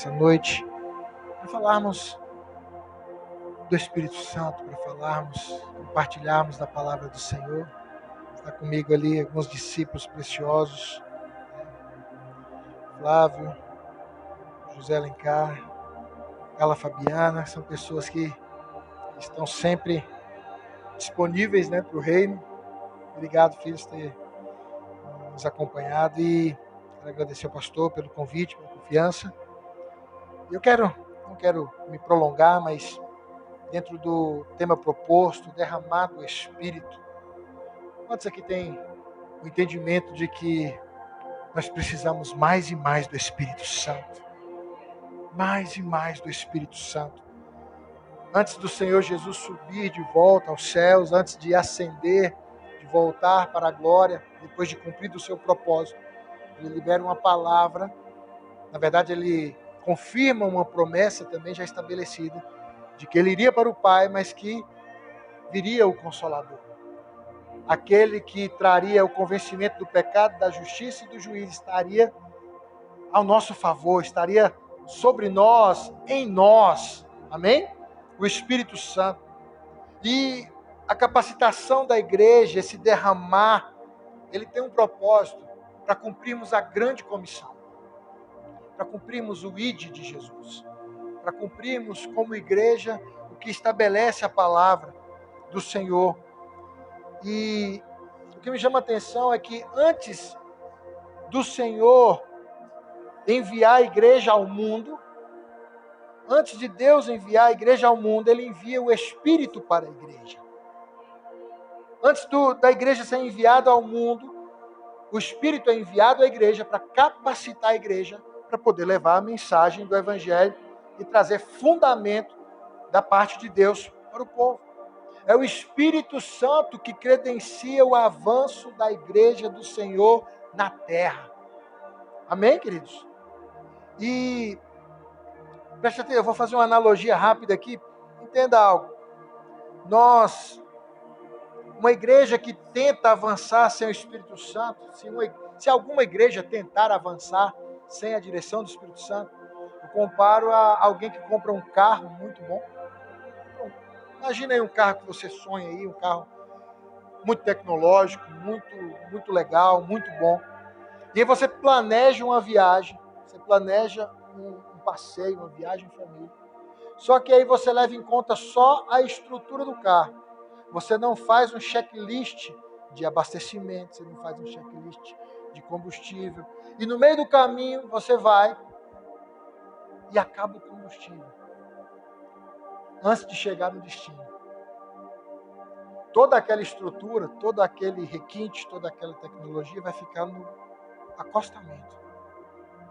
essa noite para falarmos do Espírito Santo, para falarmos, compartilharmos da palavra do Senhor. Está comigo ali alguns discípulos preciosos, Flávio, José Alencar, Carla Fabiana, são pessoas que estão sempre disponíveis, para o reino. Obrigado, filhos, por ter nos acompanhado e quero agradecer ao pastor pelo convite, pela confiança. Não quero me prolongar, mas dentro do tema proposto, derramar do Espírito. Quantos aqui tem o entendimento de que nós precisamos mais e mais do Espírito Santo? Mais e mais do Espírito Santo. Antes do Senhor Jesus subir de volta aos céus, antes de ascender, de voltar para a glória, depois de cumprir o seu propósito, ele libera uma palavra. Na verdade, ele confirma uma promessa também já estabelecida, de que ele iria para o Pai, mas que viria o Consolador. Aquele que traria o convencimento do pecado, da justiça e do juízo, estaria ao nosso favor, estaria sobre nós, em nós. Amém? O Espírito Santo. E a capacitação da igreja, esse derramar, ele tem um propósito para cumprirmos a grande comissão. Para cumprirmos o ID de Jesus. Para cumprirmos como igreja o que estabelece a palavra do Senhor. E o que me chama a atenção é que antes do Senhor enviar a igreja ao mundo, antes de Deus enviar a igreja ao mundo, Ele envia o Espírito para a igreja. Antes da igreja ser enviada ao mundo, o Espírito é enviado à igreja para capacitar a igreja para poder levar a mensagem do Evangelho e trazer fundamento da parte de Deus para o povo. É o Espírito Santo que credencia o avanço da igreja do Senhor na terra. Amém, queridos? E preste atenção, eu vou fazer uma analogia rápida aqui. Entenda algo. Uma igreja que tenta avançar sem o Espírito Santo, se alguma igreja tentar avançar sem a direção do Espírito Santo, eu comparo a alguém que compra um carro muito bom. Imagina aí um carro que você sonha aí, um carro muito tecnológico, muito legal, muito bom. E aí você planeja uma viagem, você planeja um passeio, uma viagem em família. Só que aí você leva em conta só a estrutura do carro. Você não faz um checklist de abastecimento, você não faz um checklist de combustível. E no meio do caminho você vai e acaba o combustível antes de chegar no destino. Toda aquela estrutura, todo aquele requinte, toda aquela tecnologia vai ficar no acostamento.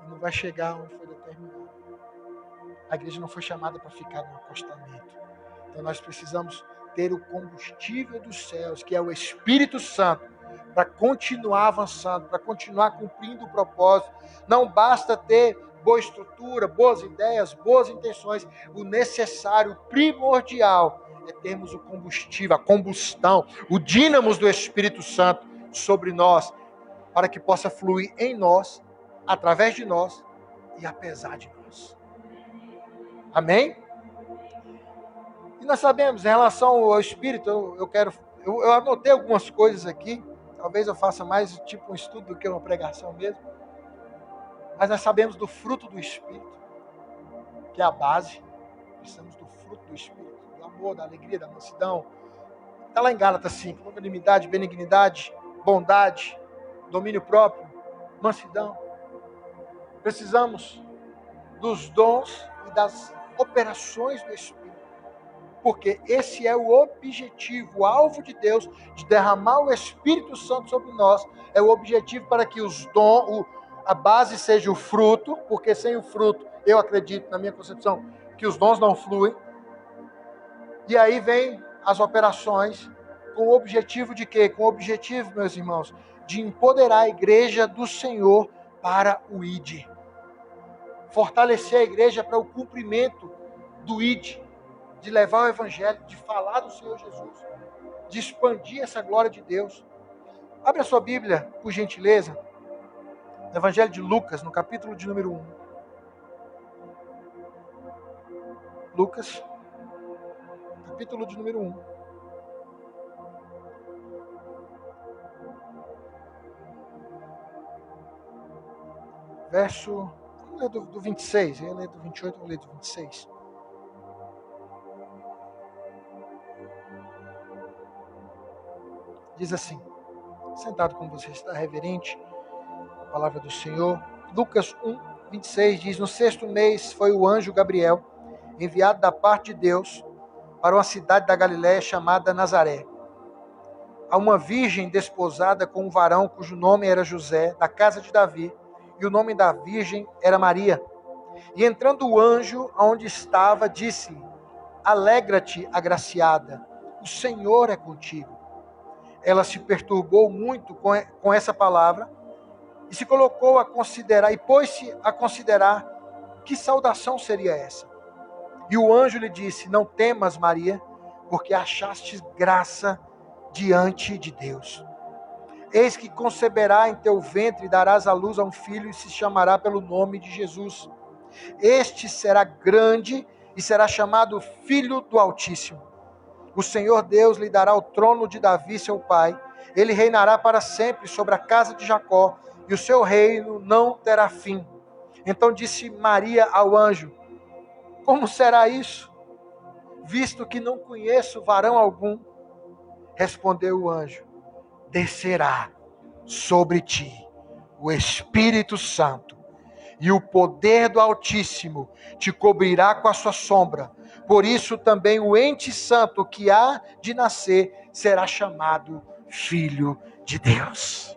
E não vai chegar onde foi determinado. A igreja não foi chamada para ficar no acostamento. Então nós precisamos ter o combustível dos céus, que é o Espírito Santo, para continuar avançando, para continuar cumprindo o propósito. Não basta ter boa estrutura, boas ideias, boas intenções. O necessário, o primordial, é termos o combustível, a combustão, o dínamos do Espírito Santo sobre nós, para que possa fluir em nós, através de nós e apesar de nós. Amém? E nós sabemos, em relação ao Espírito, eu anotei algumas coisas aqui, talvez eu faça mais tipo um estudo do que uma pregação mesmo, mas nós sabemos do fruto do Espírito, que é a base. Precisamos do fruto do Espírito, do amor, da alegria, da mansidão. Está lá em Gálatas 5, longanimidade, benignidade, bondade, domínio próprio, mansidão. Precisamos dos dons e das operações do Espírito. Porque esse é o objetivo, o alvo de Deus, de derramar o Espírito Santo sobre nós, é o objetivo para que a base seja o fruto, porque sem o fruto, eu acredito, na minha concepção, que os dons não fluem. E aí vem as operações, com o objetivo de quê? Com o objetivo, meus irmãos, de empoderar a igreja do Senhor para o ID. Fortalecer a igreja para o cumprimento do ID. De levar o Evangelho, de falar do Senhor Jesus, de expandir essa glória de Deus. Abre a sua Bíblia, por gentileza, no Evangelho de Lucas, no capítulo de número 1. Lucas, capítulo de número 1. Verso, vamos ler do 26, eu ia ler do 28, vou ler do 26. Diz assim, sentado como você está, reverente, a palavra do Senhor. Lucas 1, 26 diz, no 6º mês foi o anjo Gabriel, enviado da parte de Deus, para uma cidade da Galiléia chamada Nazaré, a uma virgem desposada com um varão cujo nome era José, da casa de Davi, e o nome da virgem era Maria. E entrando o anjo aonde estava, disse, alegra-te, agraciada, o Senhor é contigo. Ela se perturbou muito com essa palavra e se colocou a considerar, e pôs-se a considerar que saudação seria essa. E o anjo lhe disse, não temas, Maria, porque achastes graça diante de Deus. Eis que conceberá em teu ventre e darás à luz a um filho e se chamará pelo nome de Jesus. Este será grande e será chamado Filho do Altíssimo. O Senhor Deus lhe dará o trono de Davi, seu pai. Ele reinará para sempre sobre a casa de Jacó, e o seu reino não terá fim. Então disse Maria ao anjo, como será isso, visto que não conheço varão algum? Respondeu o anjo, descerá sobre ti o Espírito Santo, e o poder do Altíssimo te cobrirá com a sua sombra. Por isso também o ente santo que há de nascer será chamado Filho de Deus.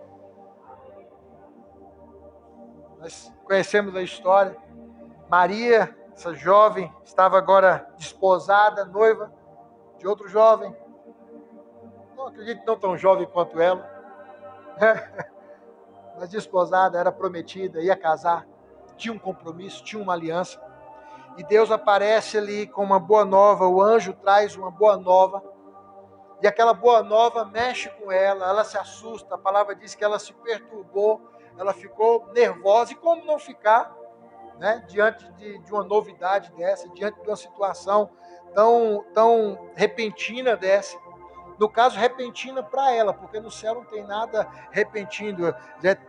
Nós conhecemos a história. Maria, essa jovem, estava agora desposada, noiva de outro jovem. Não acredito não tão jovem quanto ela. Mas desposada, era prometida, ia casar. Tinha um compromisso, tinha uma aliança. E Deus aparece ali com uma boa nova, o anjo traz uma boa nova, e aquela boa nova mexe com ela, ela se assusta, a palavra diz que ela se perturbou, ela ficou nervosa, e como não ficar, né, diante de uma novidade dessa, diante de uma situação tão repentina dessa, no caso repentina para ela, porque no céu não tem nada repentino,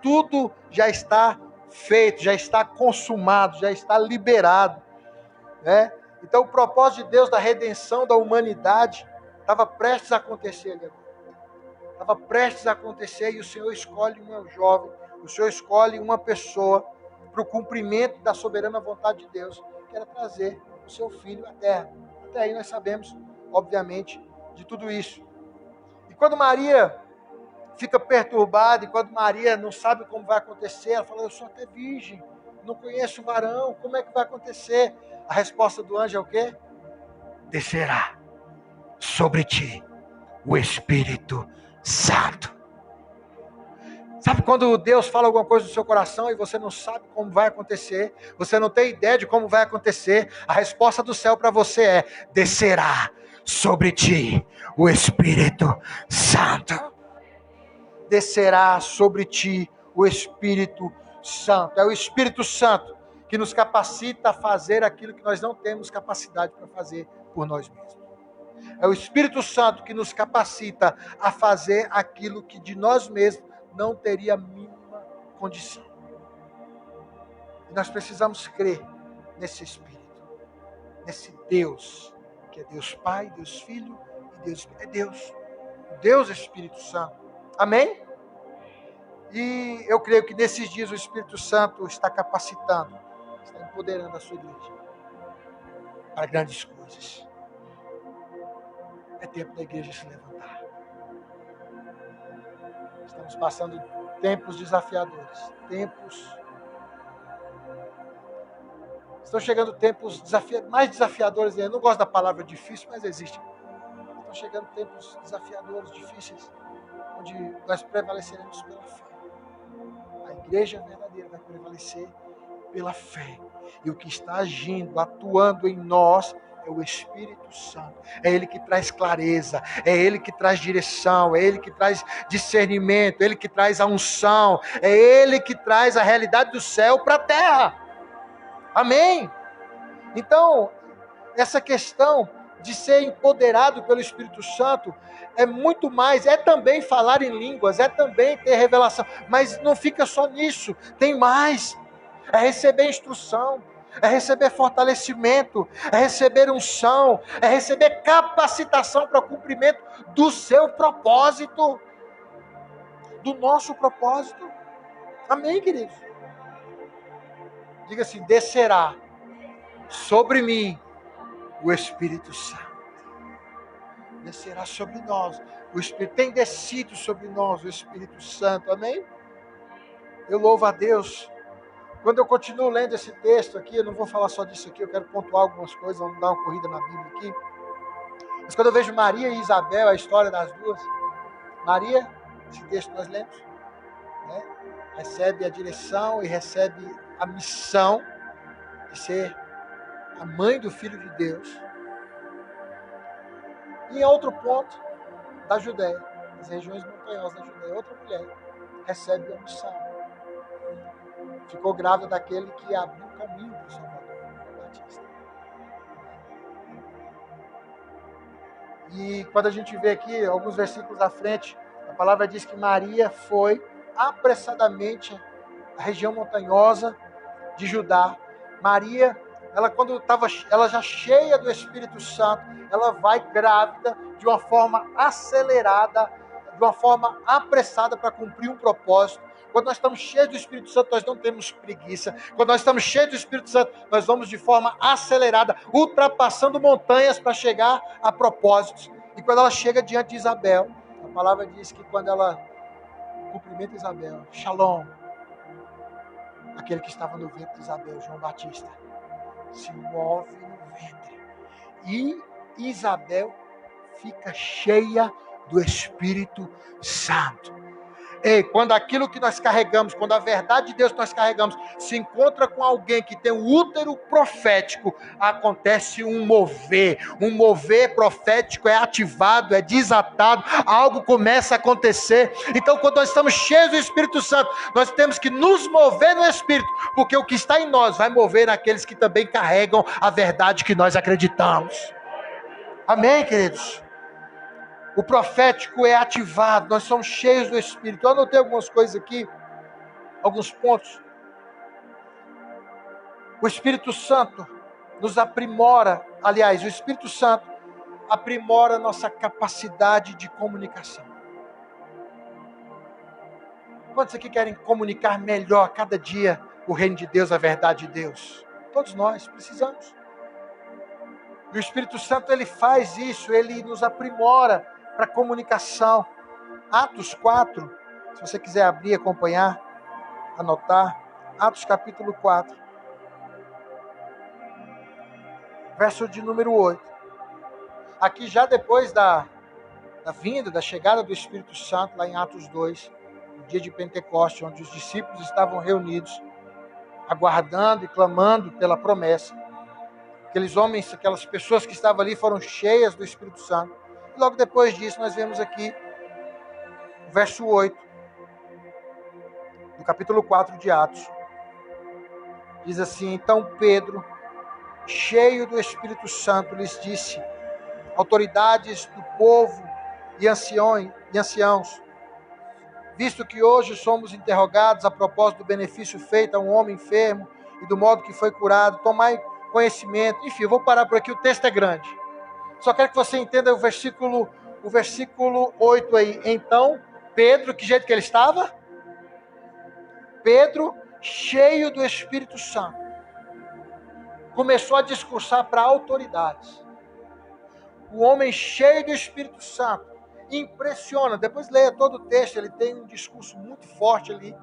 tudo já está feito, já está consumado, já está liberado. Né? Então o propósito de Deus da redenção da humanidade estava prestes a acontecer ali agora. Estava prestes a acontecer e o Senhor escolhe uma jovem, o Senhor escolhe uma pessoa para o cumprimento da soberana vontade de Deus, que era trazer o seu filho à terra. Até aí nós sabemos, obviamente, de tudo isso. E quando Maria fica perturbada, e quando Maria não sabe como vai acontecer, ela fala, eu sou até virgem, não conheço o varão, como é que vai acontecer? A resposta do anjo é o quê? Descerá sobre ti o Espírito Santo. Sabe quando Deus fala alguma coisa no seu coração e você não sabe como vai acontecer, você não tem ideia de como vai acontecer, a resposta do céu para você é, descerá sobre ti o Espírito Santo. Descerá sobre ti o Espírito Santo. É o Espírito Santo que nos capacita a fazer aquilo que nós não temos capacidade para fazer por nós mesmos. É o Espírito Santo que nos capacita a fazer aquilo que de nós mesmos não teria a mínima condição. E nós precisamos crer nesse Espírito, nesse Deus, que é Deus Pai, Deus Filho e Deus Espírito. É Deus, o Deus Espírito Santo. Amém? E eu creio que nesses dias o Espírito Santo está capacitando, está empoderando a sua igreja para grandes coisas. É tempo da igreja se levantar. Estamos passando tempos desafiadores. Estão chegando tempos mais desafiadores. Eu não gosto da palavra difícil, mas existe. Estão chegando tempos desafiadores, difíceis, onde nós prevaleceremos pela fé. A igreja verdadeira vai prevalecer pela fé. E o que está agindo, atuando em nós, é o Espírito Santo. É Ele que traz clareza, é Ele que traz direção, é Ele que traz discernimento, é Ele que traz a unção, é Ele que traz a realidade do céu para a terra. Amém? Então, essa questão de ser empoderado pelo Espírito Santo é muito mais, é também falar em línguas, é também ter revelação, mas não fica só nisso, tem mais, é receber instrução, é receber fortalecimento, é receber unção, é receber capacitação para o cumprimento do seu propósito, do nosso propósito. Amém, queridos? Diga assim: descerá sobre mim o Espírito Santo. Descerá sobre nós. O Espírito tem descido sobre nós, o Espírito Santo. Amém? Eu louvo a Deus. Quando eu continuo lendo esse texto aqui, eu não vou falar só disso aqui, eu quero pontuar algumas coisas, vamos dar uma corrida na Bíblia aqui. Mas quando eu vejo Maria e Isabel, a história das duas, Maria, esse texto nós lemos, né, recebe a direção e recebe a missão de ser a mãe do Filho de Deus. E em outro ponto da Judéia, nas regiões montanhosas da Judéia, outra mulher recebe a missão. Ficou grávida daquele que abriu o caminho para o Salvador, João Batista. E quando a gente vê aqui, alguns versículos à frente, a palavra diz que Maria foi apressadamente à região montanhosa de Judá. Maria, ela já cheia do Espírito Santo, ela vai grávida de uma forma acelerada, de uma forma apressada para cumprir um propósito. Quando nós estamos cheios do Espírito Santo, nós não temos preguiça. Quando nós estamos cheios do Espírito Santo, nós vamos de forma acelerada, ultrapassando montanhas para chegar a propósitos. E quando ela chega diante de Isabel, a palavra diz que quando ela cumprimenta Isabel, Shalom, aquele que estava no ventre de Isabel, João Batista, se move no ventre. E Isabel fica cheia do Espírito Santo. Ei, quando aquilo que nós carregamos, quando a verdade de Deus que nós carregamos se encontra com alguém que tem um útero profético, acontece um mover profético é ativado, é desatado, algo começa a acontecer. Então, quando nós estamos cheios do Espírito Santo, nós temos que nos mover no Espírito, porque o que está em nós vai mover aqueles que também carregam a verdade que nós acreditamos. Amém, queridos? O profético é ativado, nós somos cheios do Espírito. Eu anotei algumas coisas aqui, alguns pontos. O Espírito Santo nos aprimora, aliás, o Espírito Santo aprimora nossa capacidade de comunicação. Quantos aqui querem comunicar melhor cada dia o reino de Deus, a verdade de Deus? Todos nós precisamos. E o Espírito Santo, ele faz isso, ele nos aprimora para comunicação. Atos 4, se você quiser abrir, acompanhar, anotar, Atos capítulo 4, verso de número 8. Aqui já depois da vinda, da chegada do Espírito Santo, lá em Atos 2, no dia de Pentecoste, onde os discípulos estavam reunidos, aguardando e clamando pela promessa. Aqueles homens, aquelas pessoas que estavam ali foram cheias do Espírito Santo. E logo depois disso, nós vemos aqui o verso 8 do capítulo 4 de Atos. Diz assim: então Pedro, cheio do Espírito Santo, lhes disse: autoridades do povo e anciãos, visto que hoje somos interrogados a propósito do benefício feito a um homem enfermo e do modo que foi curado, tomai conhecimento. Enfim, eu vou parar por aqui, o texto é grande. Só quero que você entenda o versículo 8 aí. Então, Pedro, que jeito que ele estava? Pedro, cheio do Espírito Santo, começou a discursar para autoridades. O homem cheio do Espírito Santo impressiona. Depois leia todo o texto, ele tem um discurso muito forte ali.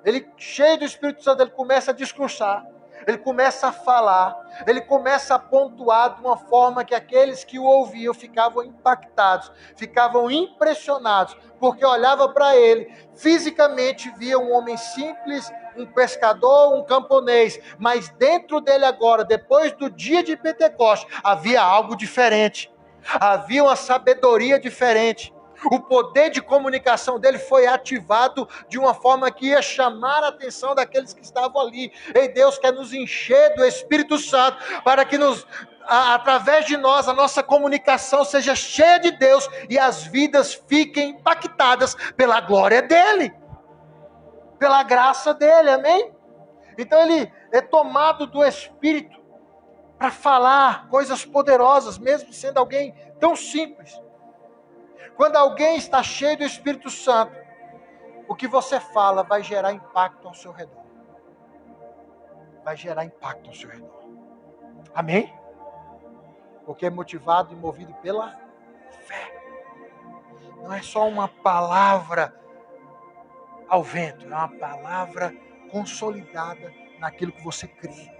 Ele, cheio do Espírito Santo, ele começa a discursar. Ele começa a falar, ele começa a pontuar de uma forma que aqueles que o ouviam ficavam impactados, ficavam impressionados, porque olhava para ele, fisicamente via um homem simples, um pescador, um camponês, mas dentro dele agora, depois do dia de Pentecostes, havia algo diferente, havia uma sabedoria diferente. O poder de comunicação dele foi ativado de uma forma que ia chamar a atenção daqueles que estavam ali. E Deus quer nos encher do Espírito Santo para que através de nós, a nossa comunicação seja cheia de Deus e as vidas fiquem impactadas pela glória dEle, pela graça dEle, amém? Então ele é tomado do Espírito para falar coisas poderosas, mesmo sendo alguém tão simples. Quando alguém está cheio do Espírito Santo, o que você fala vai gerar impacto ao seu redor. Vai gerar impacto ao seu redor. Amém? Porque é motivado e movido pela fé. Não é só uma palavra ao vento, é uma palavra consolidada naquilo que você crê.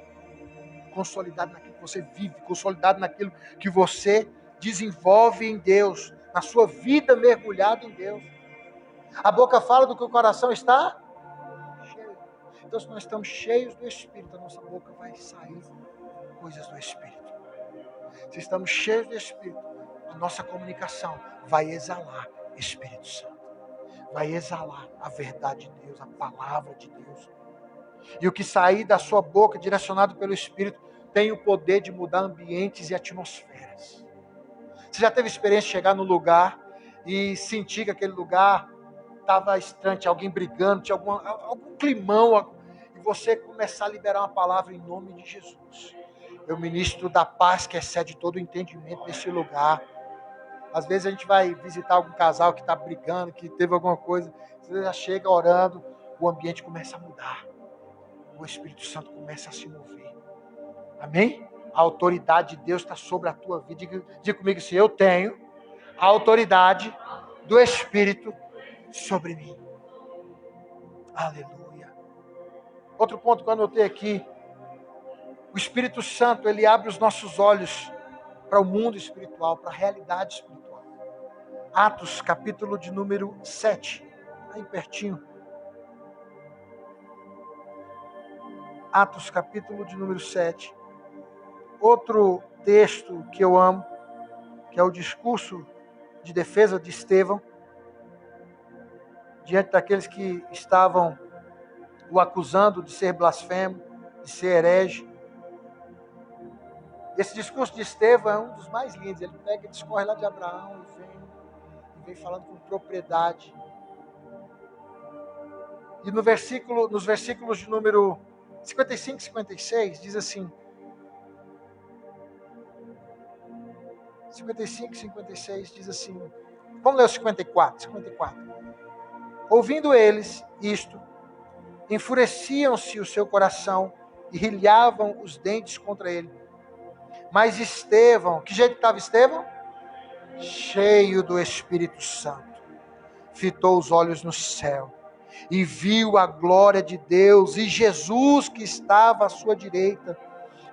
Consolidado naquilo que você vive, consolidado naquilo que você desenvolve em Deus, na sua vida mergulhada em Deus. A boca fala do que o coração está cheio. Então, se nós estamos cheios do Espírito, a nossa boca vai sair coisas do Espírito. Se estamos cheios do Espírito, a nossa comunicação vai exalar Espírito Santo. Vai exalar a verdade de Deus, a palavra de Deus. E o que sair da sua boca, direcionado pelo Espírito, tem o poder de mudar ambientes e atmosferas. Você já teve experiência de chegar num lugar e sentir que aquele lugar estava estranho, tinha alguém brigando, tinha algum climão, e você começar a liberar uma palavra em nome de Jesus. Eu ministro da paz que excede todo o entendimento nesse lugar. Às vezes a gente vai visitar algum casal que está brigando, que teve alguma coisa, você já chega orando, o ambiente começa a mudar. O Espírito Santo começa a se mover. Amém? A autoridade de Deus está sobre a tua vida. Diga comigo assim, eu tenho a autoridade do Espírito sobre mim. Aleluia. Outro ponto que eu anotei aqui. O Espírito Santo, ele abre os nossos olhos para o mundo espiritual, para a realidade espiritual. Atos, capítulo de número 7. Aí pertinho. Atos, capítulo de número 7. Outro texto que eu amo, que é o discurso de defesa de Estevão, diante daqueles que estavam o acusando de ser blasfemo, de ser herege. Esse discurso de Estevão é um dos mais lindos. Ele pega e discorre lá de Abraão e vem falando com propriedade. E nos versículos de número 55 e 56, diz assim, 55 e 56 diz assim, vamos ler o 54. Ouvindo eles isto, enfureciam-se o seu coração e rilhavam os dentes contra ele. Mas Estevão, que jeito estava Estevão? Cheio do Espírito Santo, fitou os olhos no céu e viu a glória de Deus e Jesus que estava à sua direita.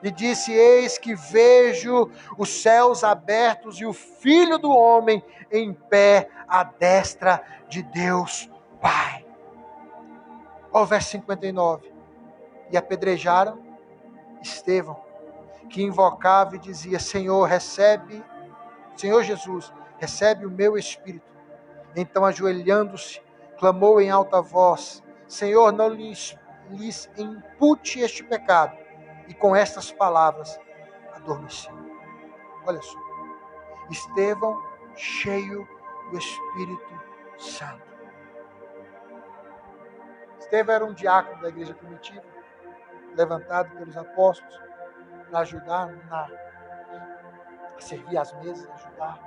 E disse, eis que vejo os céus abertos e o Filho do Homem em pé à destra de Deus Pai. Olha o verso 59. E apedrejaram Estevão, que invocava e dizia, Senhor Jesus, recebe o meu espírito. Então, ajoelhando-se, clamou em alta voz, Senhor, não lhes impute este pecado. E com estas palavras, adormeceu. Olha só. Estevão, cheio do Espírito Santo. Estevão era um diácono da igreja primitiva, levantado pelos apóstolos, para ajudar a servir as mesas, ajudar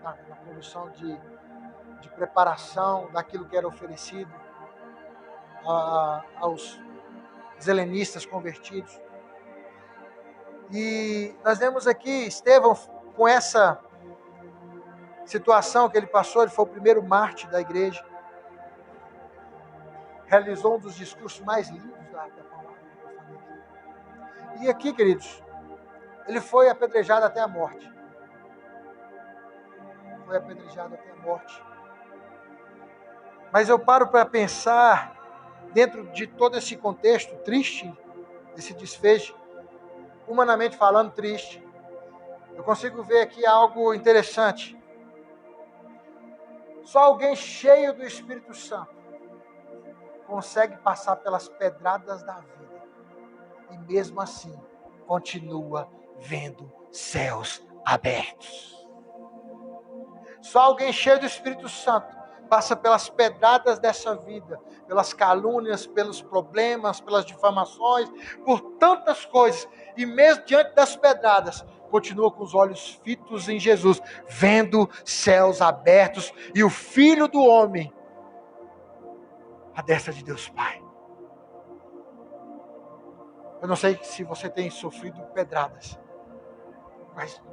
na condução de preparação daquilo que era oferecido aos helenistas convertidos. E nós vemos aqui Estevão, com essa situação que ele passou, ele foi o primeiro mártir da igreja, realizou um dos discursos mais lindos da palavra. E aqui, queridos, ele foi apedrejado até a morte. Foi apedrejado até a morte. Mas eu paro para pensar, dentro de todo esse contexto triste, esse desfecho, humanamente falando triste, eu consigo ver aqui algo interessante. Só alguém cheio do Espírito Santo consegue passar pelas pedradas da vida e mesmo assim continua vendo céus abertos. Só alguém cheio do Espírito Santo passa pelas pedradas dessa vida, pelas calúnias, pelos problemas, pelas difamações, por tantas coisas, e mesmo diante das pedradas, continua com os olhos fitos em Jesus, vendo céus abertos e o Filho do Homem à destra de Deus Pai. Eu não sei se você tem sofrido pedradas,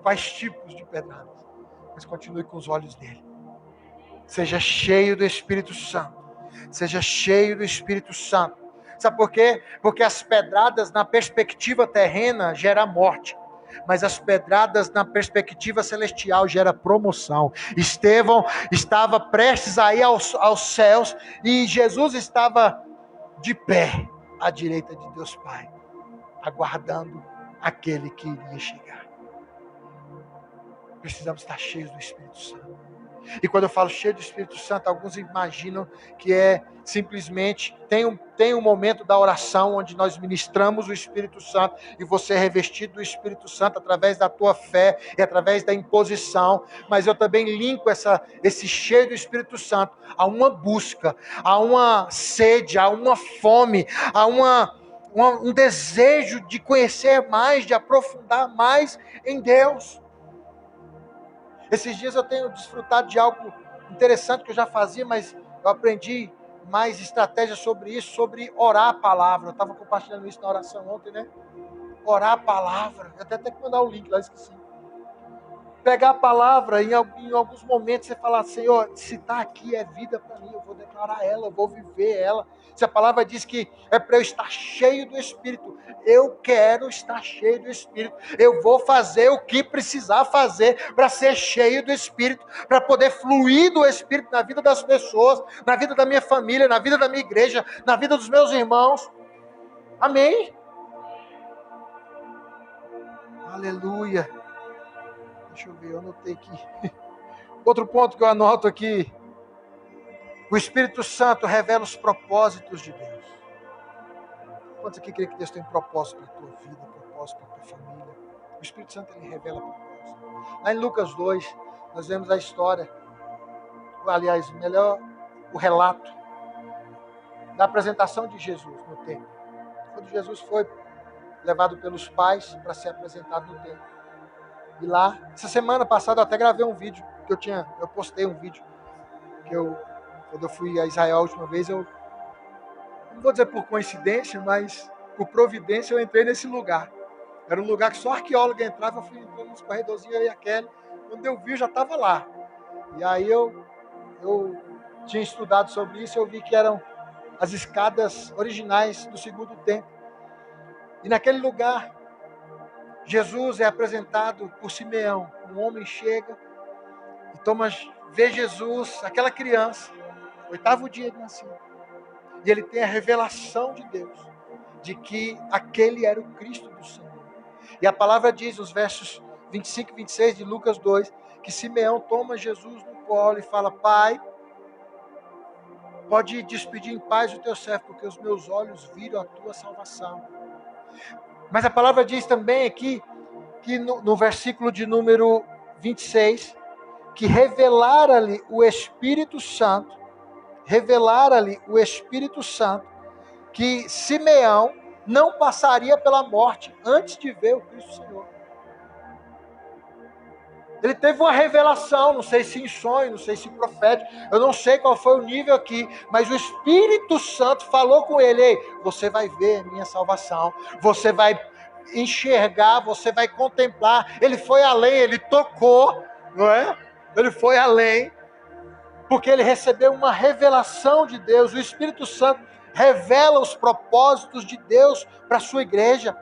quais tipos de pedradas, mas continue com os olhos nele. Seja cheio do Espírito Santo. Seja cheio do Espírito Santo. Sabe por quê? Porque as pedradas na perspectiva terrena geram morte. Mas as pedradas na perspectiva celestial geram promoção. Estevão estava prestes a ir aos céus e Jesus estava de pé à direita de Deus Pai, aguardando aquele que iria chegar. Precisamos estar cheios do Espírito Santo. E quando eu falo cheio do Espírito Santo, alguns imaginam que é simplesmente, tem um momento da oração onde nós ministramos o Espírito Santo e você é revestido do Espírito Santo através da tua fé e através da imposição. Mas eu também linko esse cheio do Espírito Santo a uma busca, a uma sede, a uma fome, a um desejo de conhecer mais, de aprofundar mais em Deus. Esses dias eu tenho desfrutado de algo interessante que eu já fazia, mas eu aprendi mais estratégias sobre isso, sobre orar a palavra. Eu estava compartilhando isso na oração ontem, né? Orar a palavra. Eu até tenho que mandar o link lá, esqueci. Pegar a palavra, em alguns momentos você falar, Senhor, se está aqui é vida para mim, eu vou declarar ela, eu vou viver ela. Se a palavra diz que é para eu estar cheio do Espírito, eu quero estar cheio do Espírito. Eu vou fazer o que precisar fazer para ser cheio do Espírito, para poder fluir do Espírito na vida das pessoas, na vida da minha família, na vida da minha igreja, na vida dos meus irmãos. Amém? Aleluia. Deixa eu ver, eu anotei aqui. Outro ponto que eu anoto aqui. O Espírito Santo revela os propósitos de Deus. Quantos aqui creem que Deus tem propósito para a tua vida, propósito para a tua família? O Espírito Santo, ele revela propósito. Lá em Lucas 2, nós vemos a história, aliás, melhor, o relato da apresentação de Jesus no templo. Quando Jesus foi levado pelos pais para ser apresentado no templo. E lá, essa semana passada eu até gravei um vídeo, eu postei um vídeo, quando eu fui a Israel a última vez, eu não vou dizer por coincidência, mas por providência eu entrei nesse lugar. Era um lugar que só arqueólogo entrava, eu fui entrando nos corredorzinhos, eu e aquele, quando eu vi, eu já estava lá. E aí eu tinha estudado sobre isso, eu vi que eram as escadas originais do segundo templo. E naquele lugar, Jesus é apresentado por Simeão. Um homem chega e vê Jesus, aquela criança, 8º dia de nascido. E ele tem a revelação de Deus, de que aquele era o Cristo do Senhor. E a palavra diz, nos versos 25 e 26 de Lucas 2, que Simeão toma Jesus no colo e fala, Pai, pode despedir em paz o teu servo, porque os meus olhos viram a tua salvação. Mas a palavra diz também aqui, que no versículo de número 26, que revelara-lhe o Espírito Santo, que Simeão não passaria pela morte antes de ver o Cristo Senhor. Ele teve uma revelação, não sei se em sonho, não sei se profético, eu não sei qual foi o nível aqui, mas o Espírito Santo falou com ele, ei, você vai ver a minha salvação, você vai enxergar, você vai contemplar. Ele foi além, ele tocou, não é? Ele foi além, porque ele recebeu uma revelação de Deus. O Espírito Santo revela os propósitos de Deus para a sua igreja.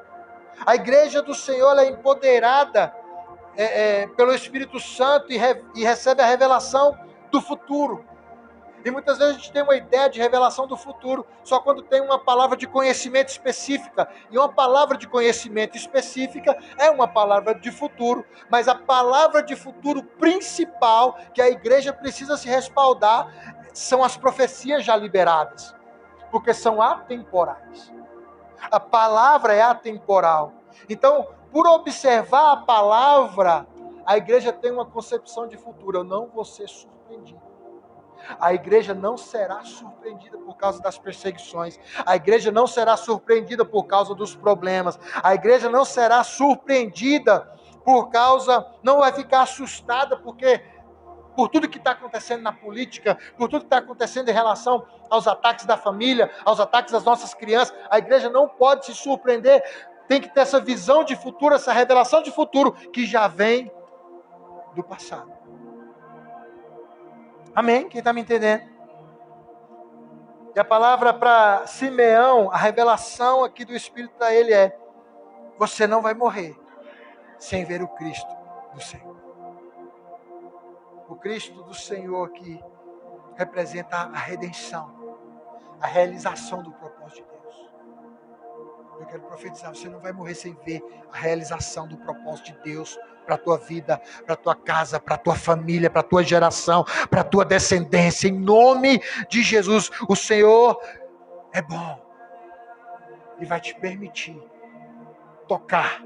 A igreja do Senhor é empoderada pelo Espírito Santo e recebe a revelação do futuro. E muitas vezes a gente tem uma ideia de revelação do futuro só quando tem uma palavra de conhecimento específica. E uma palavra de conhecimento específica é uma palavra de futuro. Mas a palavra de futuro principal que a igreja precisa se respaldar são as profecias já liberadas. Porque são atemporais. A palavra é atemporal. Então, por observar a palavra, a igreja tem uma concepção de futuro. Eu não vou ser surpreendido. A igreja não será surpreendida por causa das perseguições. A igreja não será surpreendida por causa dos problemas. A igreja não será surpreendida não vai ficar assustada por tudo que está acontecendo na política, por tudo que está acontecendo em relação aos ataques da família, aos ataques às nossas crianças. A igreja não pode se surpreender. Tem que ter essa visão de futuro, essa revelação de futuro que já vem do passado. Amém? Quem está me entendendo? E a palavra para Simeão, a revelação aqui do Espírito para ele é: você não vai morrer sem ver o Cristo do Senhor. O Cristo do Senhor aqui representa a redenção, a realização do propósito de Deus. Eu quero profetizar, você não vai morrer sem ver a realização do propósito de Deus para a tua vida, para a tua casa, para a tua família, para a tua geração, para a tua descendência. Em nome de Jesus, o Senhor é bom e vai te permitir tocar,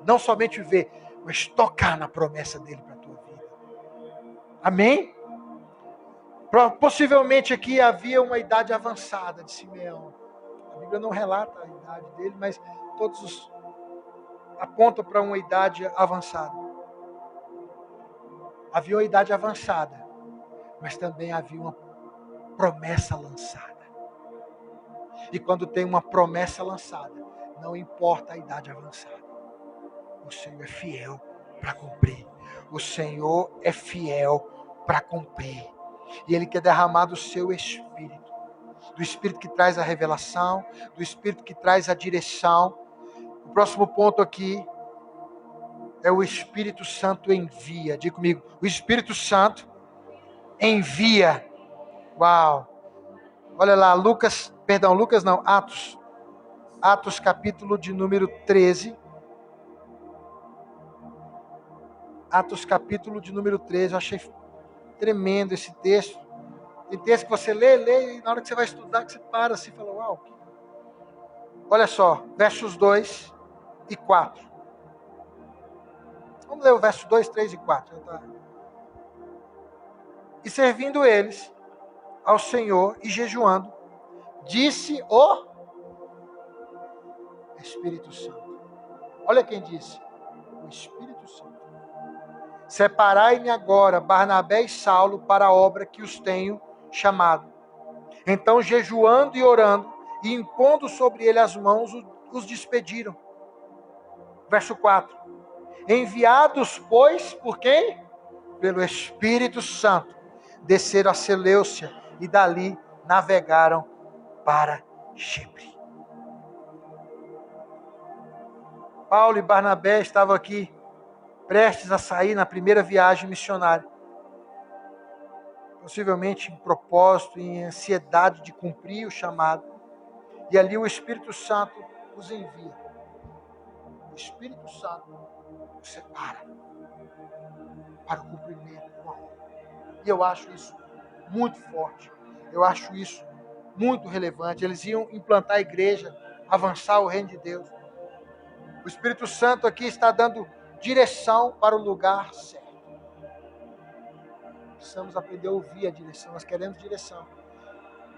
não somente ver, mas tocar na promessa dele para a tua vida. Amém? Possivelmente aqui havia uma idade avançada de Simeão. A Bíblia não relata a idade dele, mas todos apontam para uma idade avançada. Havia uma idade avançada, mas também havia uma promessa lançada. E quando tem uma promessa lançada, não importa a idade avançada, o Senhor é fiel para cumprir. O Senhor é fiel para cumprir. E Ele quer derramar do seu Espírito, do Espírito que traz a revelação, do Espírito que traz a direção. O próximo ponto aqui é o Espírito Santo envia. Diga comigo, o Espírito Santo envia. Uau! Olha lá, Atos capítulo de número 13. Atos capítulo de número 13, eu achei tremendo esse texto. Tem texto que você lê, e na hora que você vai estudar, que você para assim e fala, uau. Olha só, versos 2 e 4. Vamos ler o verso 2, 3 e 4. E servindo eles ao Senhor e jejuando, disse o Espírito Santo. Olha quem disse, o Espírito Santo. Separai-me agora Barnabé e Saulo para a obra que os tenho chamado. Então, jejuando e orando, e impondo sobre ele as mãos, os despediram. Verso 4. Enviados, pois, por quem? Pelo Espírito Santo, desceram a Seleucia e dali navegaram para Chipre. Paulo e Barnabé estavam aqui, prestes a sair na primeira viagem missionária. Possivelmente em propósito, em ansiedade de cumprir o chamado. E ali o Espírito Santo os envia. O Espírito Santo os separa para o cumprimento da obra. E eu acho isso muito forte. Eu acho isso muito relevante. Eles iam implantar a igreja, avançar o reino de Deus. O Espírito Santo aqui está dando direção para o lugar certo. Precisamos aprender a ouvir a direção. Nós queremos direção.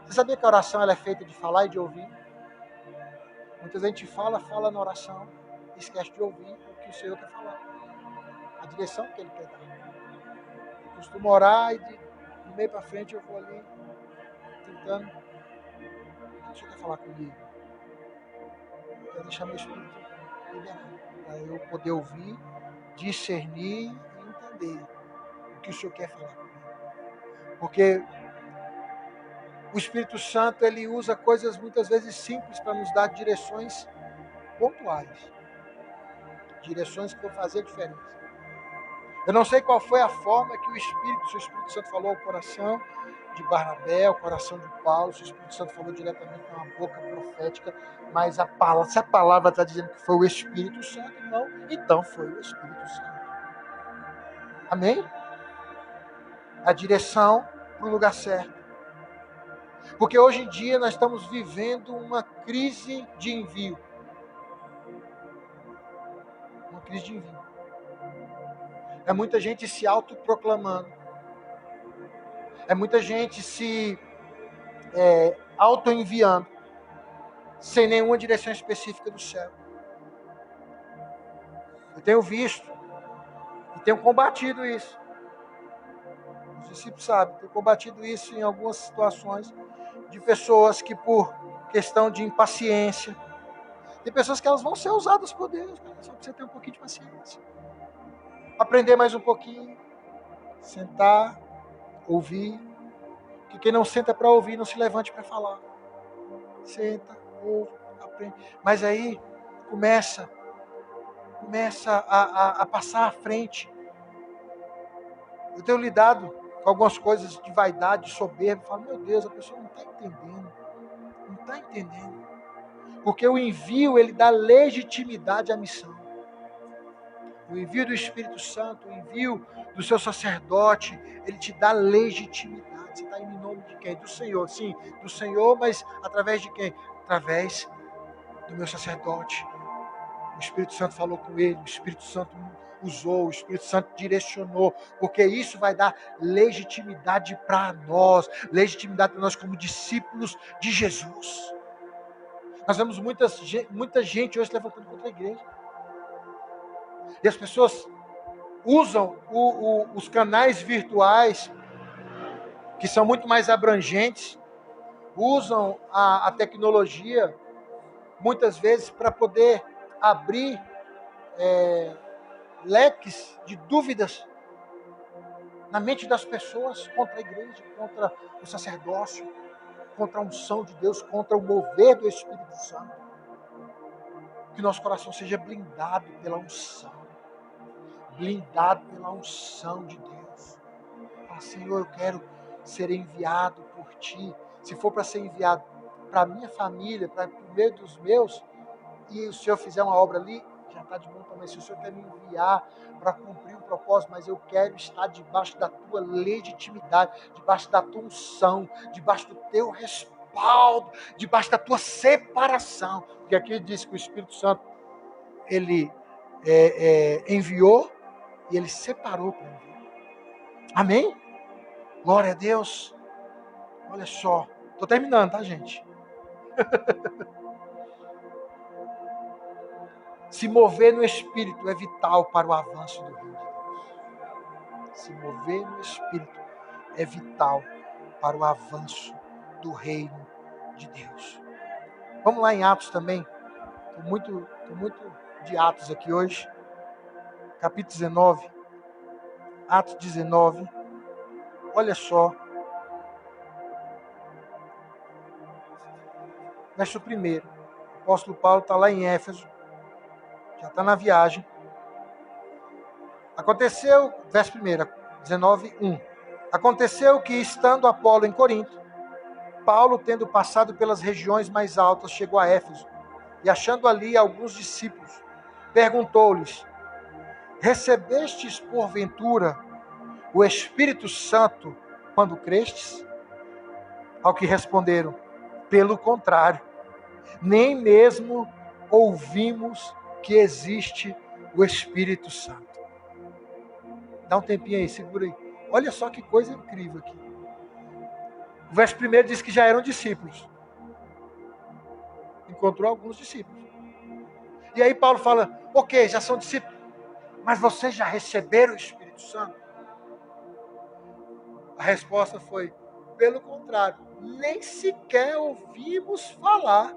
Você sabia que a oração ela é feita de falar e de ouvir? Muitas vezes a gente fala na oração e esquece de ouvir o que o Senhor quer falar. A direção que Ele quer dar. Eu costumo orar e de meio para frente eu vou ali tentando. O que o Senhor quer falar comigo? Eu quero deixar meu espírito liberado. Para eu poder ouvir, discernir e entender o que o Senhor quer falar comigo. Porque o Espírito Santo, ele usa coisas muitas vezes simples para nos dar direções pontuais. Direções que vão fazer diferença. Eu não sei qual foi a forma que se o Espírito Santo falou ao coração de Barnabé, ao coração de Paulo, se o Espírito Santo falou diretamente com uma boca profética, mas se a palavra está dizendo que foi o Espírito Santo, não, então foi o Espírito Santo. Amém? A direção para o lugar certo. Porque hoje em dia nós estamos vivendo uma crise de envio. uma crise de envio. É muita gente se autoproclamando. É muita gente se auto-enviando, sem nenhuma direção específica do céu. Eu tenho visto e tenho combatido isso. Os discípulos sabem, tenho combatido isso em algumas situações de pessoas que, por questão de impaciência, tem pessoas que elas vão ser usadas por Deus, cara, só precisa ter um pouquinho de paciência. Aprender mais um pouquinho, sentar, ouvir. Que quem não senta para ouvir, não se levante para falar. Senta, ouve, aprende. Mas aí começa a passar à frente. Eu tenho lidado com algumas coisas de vaidade, de soberba. Eu falo, meu Deus, a pessoa não está entendendo. Não está entendendo. Porque o envio, ele dá legitimidade à missão. O envio do Espírito Santo, o envio do seu sacerdote, ele te dá legitimidade. Você está indo em nome de quem? Do Senhor. Sim, do Senhor, mas através de quem? Através do meu sacerdote. O Espírito Santo falou com ele, o Espírito Santo usou, o Espírito Santo direcionou, porque isso vai dar legitimidade para nós, legitimidade para nós como discípulos de Jesus. Nós vemos muita gente hoje levantando contra a igreja. E as pessoas usam os canais virtuais, que são muito mais abrangentes, usam a tecnologia, muitas vezes, para poder abrir leques de dúvidas na mente das pessoas contra a igreja, contra o sacerdócio, contra a unção de Deus, contra o mover do Espírito Santo. Que nosso coração seja blindado pela unção. Blindado pela unção de Deus. Fala, Senhor, eu quero ser enviado por Ti. Se for para ser enviado para a minha família, para o meio dos meus, e o Senhor fizer uma obra ali, já está de bom tamanho. Se o Senhor quer me enviar para cumprir um propósito, mas eu quero estar debaixo da Tua legitimidade, debaixo da Tua unção, debaixo do Teu respaldo, debaixo da Tua separação. Porque aqui diz que o Espírito Santo, Ele enviou e Ele separou para enviar. Amém? Glória a Deus. Olha só. Estou terminando, tá, gente? Se mover no Espírito é vital para o avanço do reino de Deus. Se mover no Espírito é vital para o avanço do reino de Deus. Vamos lá em Atos também. Estou muito de Atos aqui hoje. Capítulo 19. Atos 19. Olha só. Verso 1. O apóstolo Paulo está lá em Éfeso. Já está na viagem. Aconteceu, verso 1, 19:1. Aconteceu que, estando Apolo em Corinto, Paulo, tendo passado pelas regiões mais altas, chegou a Éfeso, e achando ali alguns discípulos, perguntou-lhes: recebestes porventura o Espírito Santo quando crestes? Ao que responderam: pelo contrário, nem mesmo ouvimos que existe o Espírito Santo. Dá um tempinho aí, segura aí. Olha só que coisa incrível aqui. O verso 1 diz que já eram discípulos. Encontrou alguns discípulos. E aí Paulo fala, ok, já são discípulos, mas vocês já receberam o Espírito Santo? A resposta foi, pelo contrário, nem sequer ouvimos falar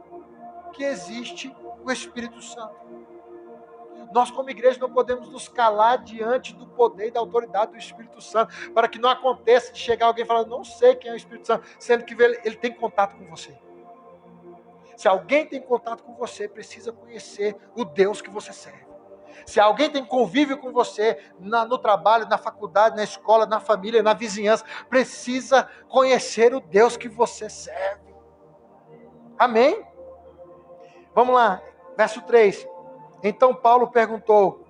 que existe o Espírito Santo. Nós, como igreja, não podemos nos calar diante do poder e da autoridade do Espírito Santo, para que não aconteça de chegar alguém e falar, não sei quem é o Espírito Santo, sendo que ele tem contato com você. Se alguém tem contato com você, precisa conhecer o Deus que você serve. Se alguém tem convívio com você, no trabalho, na faculdade, na escola, na família, na vizinhança, precisa conhecer o Deus que você serve. Amém? Vamos lá, verso 3. Então Paulo perguntou,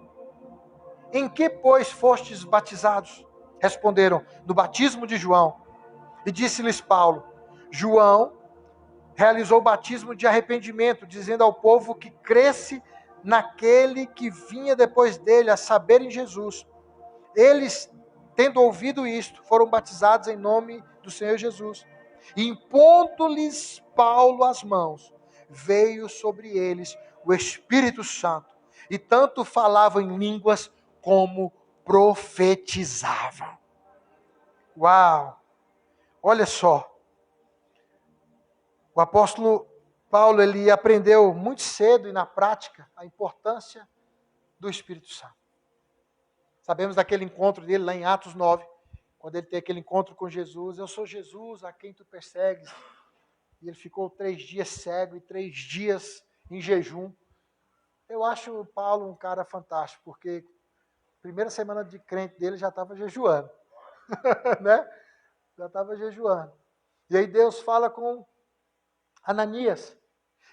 em que, pois, fostes batizados? Responderam, no batismo de João. E disse-lhes Paulo, João realizou o batismo de arrependimento, dizendo ao povo que cresce naquele que vinha depois dele, a saber, em Jesus. Eles, tendo ouvido isto, foram batizados em nome do Senhor Jesus. E impondo-lhes Paulo as mãos, veio sobre eles o Espírito Santo. E tanto falavam em línguas como profetizavam. Uau! Olha só. O apóstolo Paulo, ele aprendeu muito cedo e na prática a importância do Espírito Santo. Sabemos daquele encontro dele lá em Atos 9, quando ele tem aquele encontro com Jesus. Eu sou Jesus a quem tu persegues. E ele ficou 3 dias cego e 3 dias em jejum. Eu acho o Paulo um cara fantástico, porque primeira semana de crente dele já estava jejuando. Né? Já estava jejuando. E aí Deus fala com Ananias.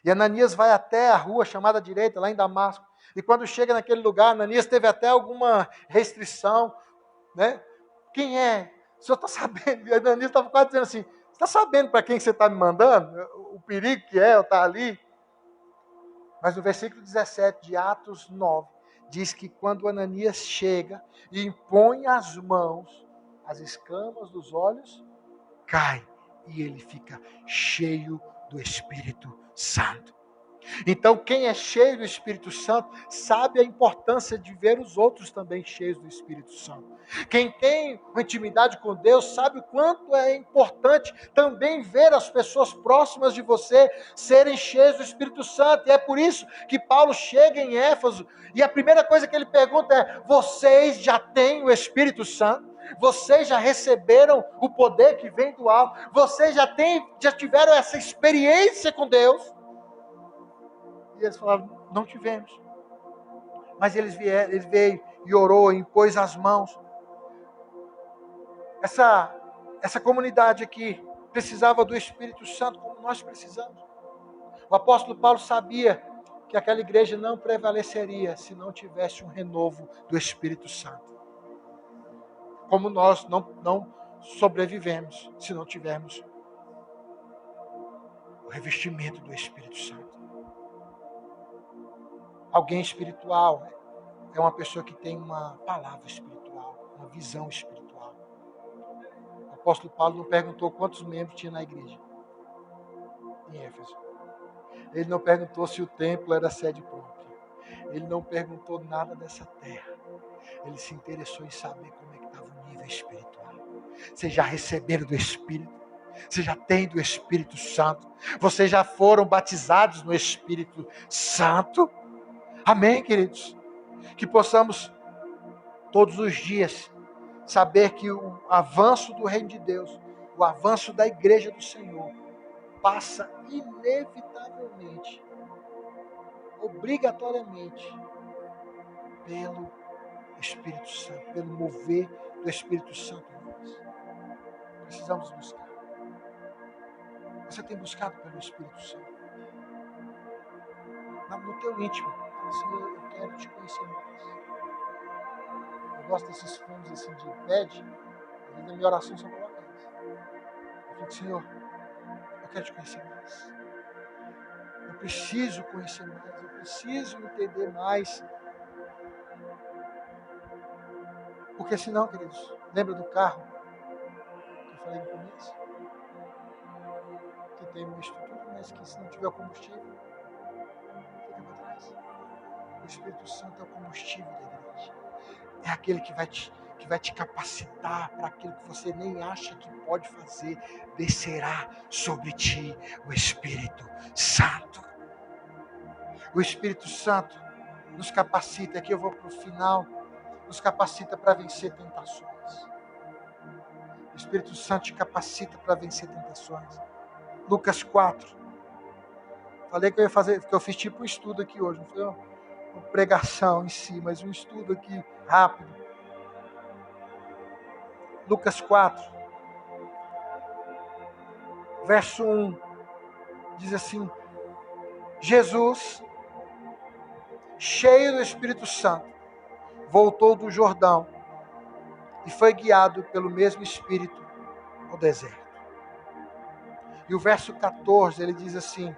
E Ananias vai até a rua chamada direita, lá em Damasco. E quando chega naquele lugar, Ananias teve até alguma restrição, né? Quem é? O senhor está sabendo? E Ananias estava quase dizendo assim, você está sabendo para quem você está me mandando? O perigo que é eu estar ali? Mas no versículo 17 de Atos 9, diz que quando Ananias chega e impõe as mãos, as escamas dos olhos caem e ele fica cheio do Espírito Santo. Então, quem é cheio do Espírito Santo sabe a importância de ver os outros também cheios do Espírito Santo. Quem tem uma intimidade com Deus sabe o quanto é importante também ver as pessoas próximas de você serem cheias do Espírito Santo. E é por isso que Paulo chega em Éfeso e a primeira coisa que ele pergunta é: vocês já têm o Espírito Santo? Vocês já receberam o poder que vem do alto? Vocês já tiveram essa experiência com Deus? E eles falaram, não tivemos. Mas ele veio e orou, e impôs as mãos. Essa comunidade aqui precisava do Espírito Santo como nós precisamos. O apóstolo Paulo sabia que aquela igreja não prevaleceria se não tivesse um renovo do Espírito Santo. Como nós não sobrevivemos se não tivermos o revestimento do Espírito Santo. Alguém espiritual é uma pessoa que tem uma palavra espiritual, uma visão espiritual. O apóstolo Paulo não perguntou quantos membros tinha na igreja em Éfeso. Ele não perguntou se o templo era sede própria. Ele não perguntou nada dessa terra. Ele se interessou em saber como é que estava o nível espiritual. Vocês já receberam do Espírito? Vocês já têm do Espírito Santo? Vocês já foram batizados no Espírito Santo? Amém, queridos? Que possamos todos os dias saber que o avanço do reino de Deus, o avanço da igreja do Senhor, passa inevitavelmente, obrigatoriamente, pelo Espírito Santo, pelo mover do Espírito Santo em nós. Precisamos buscar. Você tem buscado pelo Espírito Santo? No teu íntimo. Assim, eu quero te conhecer mais. Eu gosto desses fundos assim de pede. Na minha oração só coloca isso. Eu fico, Senhor, eu quero te conhecer mais. Eu preciso conhecer mais. Eu preciso entender mais. Porque senão, queridos, lembra do carro que eu falei no começo? Que tem uma estrutura, mas que se não tiver combustível, fica para trás. O Espírito Santo é o combustível da igreja. É aquele que vai te capacitar para aquilo que você nem acha que pode fazer. Descerá sobre ti o Espírito Santo. O Espírito Santo nos capacita, aqui eu vou para o final, nos capacita para vencer tentações. O Espírito Santo te capacita para vencer tentações. Lucas 4. Falei que eu ia fazer, que eu fiz tipo um estudo aqui hoje, não foi uma pregação em si, mas um estudo aqui rápido. Lucas 4, verso 1, diz assim: Jesus, cheio do Espírito Santo, voltou do Jordão e foi guiado pelo mesmo Espírito ao deserto. E o verso 14, ele diz assim: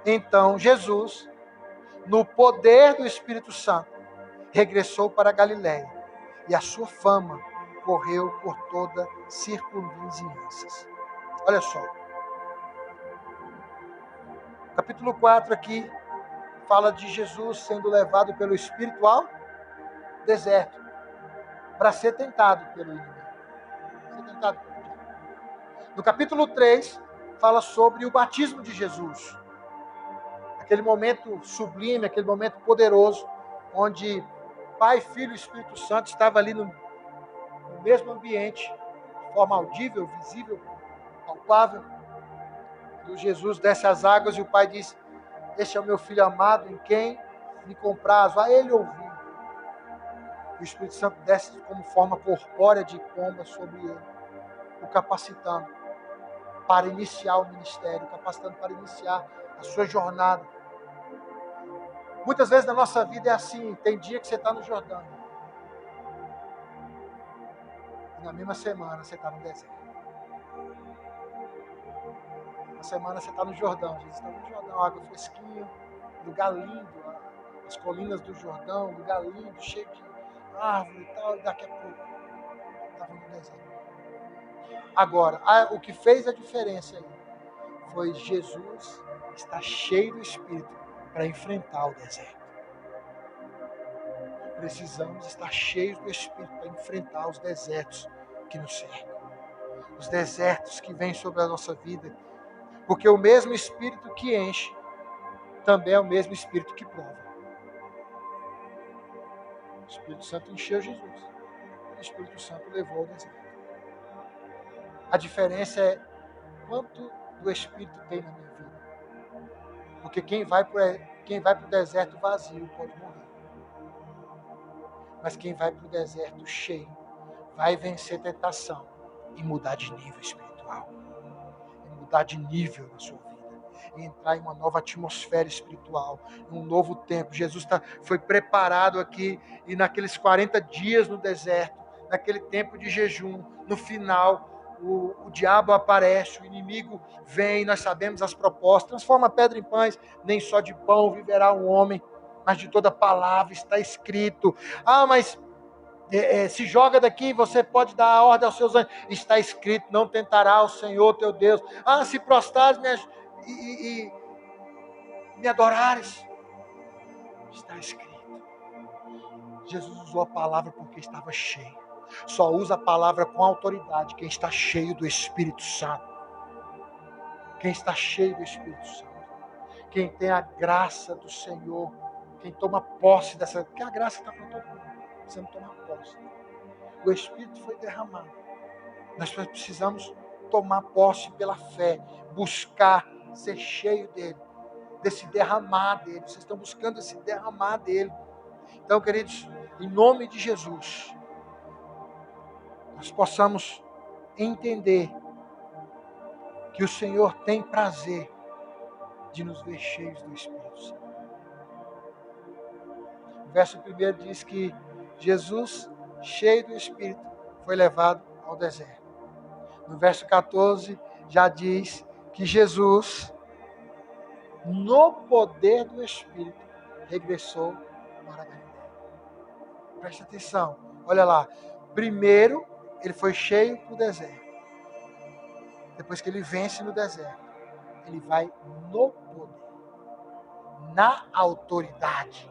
então Jesus, no poder do Espírito Santo, regressou para a Galiléia, e a sua fama correu por toda circunvizinhanças. Olha só, capítulo 4 aqui fala de Jesus sendo levado pelo Espírito ao deserto para ser tentado pelo inimigo. Ser tentado pelo diabo. No capítulo 3, fala sobre o batismo de Jesus. Aquele momento sublime, aquele momento poderoso, onde Pai, Filho e Espírito Santo estavam ali no mesmo ambiente, de forma audível, visível, palpável. E Jesus desce as águas e o Pai diz: este é o meu Filho amado, em quem me comprazo, a Ele ouvir. O Espírito Santo desce como forma corpórea de pomba sobre ele, o capacitando para iniciar o ministério, capacitando para iniciar a sua jornada. Muitas vezes na nossa vida é assim, tem dia que você está no Jordão, e na mesma semana você está no deserto. Na semana você está no Jordão, Jesus está no Jordão, água fresquinha, lugar lindo, as colinas do Jordão, lugar lindo, cheio de árvore e tal, e daqui a pouco estava no deserto. Agora, o que fez a diferença aí foi Jesus estar cheio do Espírito para enfrentar o deserto. Precisamos estar cheios do Espírito para enfrentar os desertos que nos cercam. Os desertos que vêm sobre a nossa vida. Porque o mesmo Espírito que enche também é o mesmo Espírito que prova. O Espírito Santo encheu Jesus. O Espírito Santo levou ao deserto. A diferença é quanto do Espírito tem na minha vida. Porque quem vai para o deserto vazio pode morrer. Mas quem vai para o deserto cheio vai vencer tentação e mudar de nível espiritual. E mudar de nível na sua vida. E entrar em uma nova atmosfera espiritual, em um novo tempo. Jesus foi preparado aqui, e naqueles 40 dias no deserto, naquele tempo de jejum, no final, o diabo aparece, o inimigo vem, nós sabemos as propostas, transforma a pedra em pães, nem só de pão viverá um homem, mas de toda palavra está escrito. Mas se joga daqui, você pode dar a ordem aos seus anjos. Está escrito, não tentará o Senhor teu Deus. Se prostrares e me adorares. Está escrito. Jesus usou a palavra porque estava cheio. Só usa a palavra com autoridade quem está cheio do Espírito Santo. Quem está cheio do Espírito Santo. Quem tem a graça do Senhor. Quem toma posse dessa... Porque a graça está para todo mundo. Você não toma posse. O Espírito foi derramado. Nós precisamos tomar posse pela fé. Buscar ser cheio dele. Desse derramar dele. Vocês estão buscando esse derramar dele. Então, queridos, em nome de Jesus, nós possamos entender que o Senhor tem prazer de nos ver cheios do Espírito Santo. O verso 1 diz que Jesus, cheio do Espírito, foi levado ao deserto. No verso 14, já diz que Jesus, no poder do Espírito, regressou para a Galiléia. Preste atenção, olha lá. Primeiro, ele foi cheio para o deserto. Depois que ele vence no deserto, ele vai no poder, na autoridade.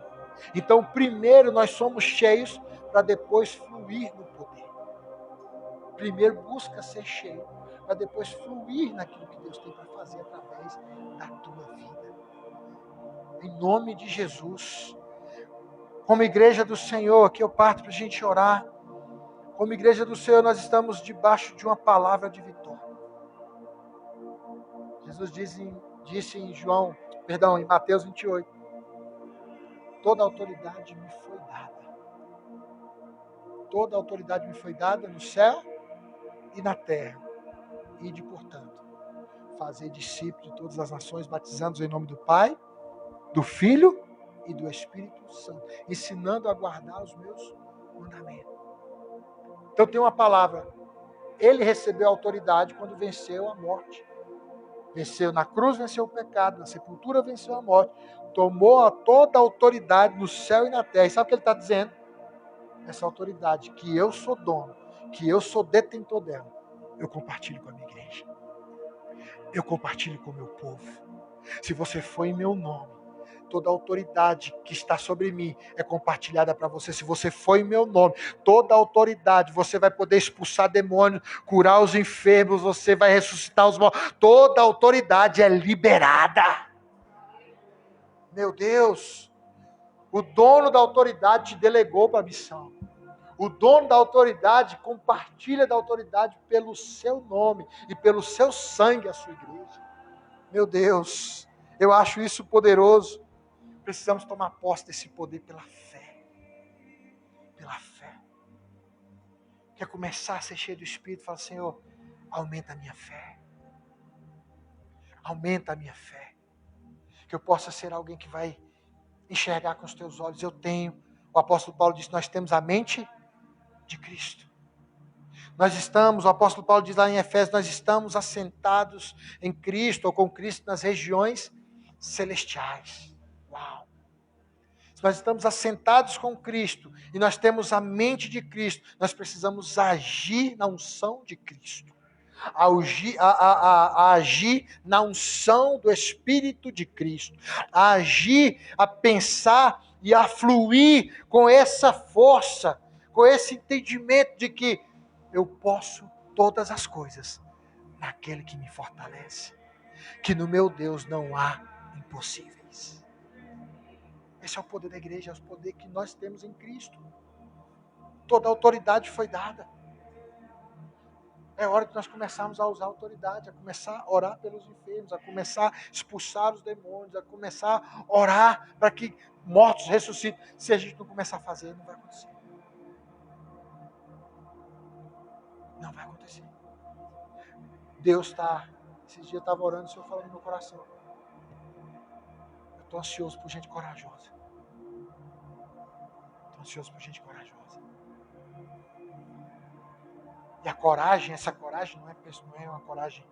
Então, primeiro nós somos cheios para depois fluir no poder. Primeiro busca ser cheio, para depois fluir naquilo que Deus tem para fazer através da tua vida. Em nome de Jesus. Como igreja do Senhor, aqui eu parto para a gente orar. Como igreja do Senhor, nós estamos debaixo de uma palavra de vitória. Jesus disse em Mateus 28, toda autoridade me foi dada. Toda autoridade me foi dada no céu e na terra. Ide, portanto, fazer discípulos de todas as nações, batizando-os em nome do Pai, do Filho e do Espírito Santo, ensinando a guardar os meus mandamentos. Então tem uma palavra. Ele recebeu autoridade quando venceu a morte. Venceu na cruz, venceu o pecado. Na sepultura, venceu a morte. tomou toda a autoridade no céu e na terra. E sabe o que ele está dizendo? Essa autoridade que eu sou dono, que eu sou detentor dela, eu compartilho com a minha igreja. Eu compartilho com o meu povo. Se você for em meu nome, toda a autoridade que está sobre mim é compartilhada para você. Se você for em meu nome, toda a autoridade, você vai poder expulsar demônios, curar os enfermos, você vai ressuscitar os mortos. Toda a autoridade é liberada. Meu Deus, o dono da autoridade te delegou para a missão. O dono da autoridade compartilha da autoridade pelo seu nome e pelo seu sangue a sua igreja. Meu Deus, eu acho isso poderoso. Precisamos tomar posse desse poder pela fé. Pela fé. Quer começar a ser cheio do Espírito? Fala, Senhor, aumenta a minha fé. Aumenta a minha fé. Que eu possa ser alguém que vai enxergar com os teus olhos. Eu tenho. O apóstolo Paulo disse, nós temos a mente de Cristo. Nós estamos, o apóstolo Paulo diz lá em Efésios, nós estamos assentados em Cristo ou com Cristo nas regiões celestiais. Uau! Nós estamos assentados com Cristo e nós temos a mente de Cristo. Nós precisamos agir na unção de Cristo. Agir na unção do Espírito de Cristo. A pensar e a fluir com essa força, com esse entendimento de que eu posso todas as coisas naquele que me fortalece. Que no meu Deus não há impossíveis. Esse é o poder da igreja, é o poder que nós temos em Cristo. Toda a autoridade foi dada. É hora de nós começarmos a usar a autoridade, a começar a orar pelos enfermos, a começar a expulsar os demônios, a começar a orar para que mortos ressuscitem. Se a gente não começar a fazer, não vai acontecer. Não vai acontecer. Deus está... Esses dias eu estava orando, o Senhor falou no meu coração. Eu estou ansioso por gente corajosa. Estou ansioso por gente corajosa. E a coragem, essa coragem não é uma coragem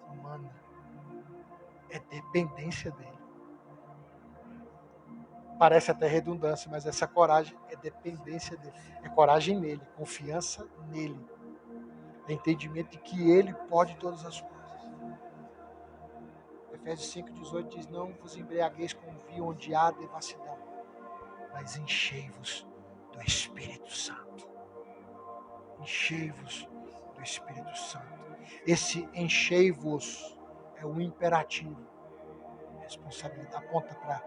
humana. É dependência dele. Parece até redundância, mas essa coragem é dependência dele. É coragem nele, confiança nele. É entendimento de que ele pode todas as coisas. Efésios 5,18 diz, não vos embriagueis com vinho onde há devassidão, mas enchei-vos do Espírito Santo. Enchei-vos do Espírito Santo. Esse enchei-vos é um imperativo. Responsabilidade, aponta para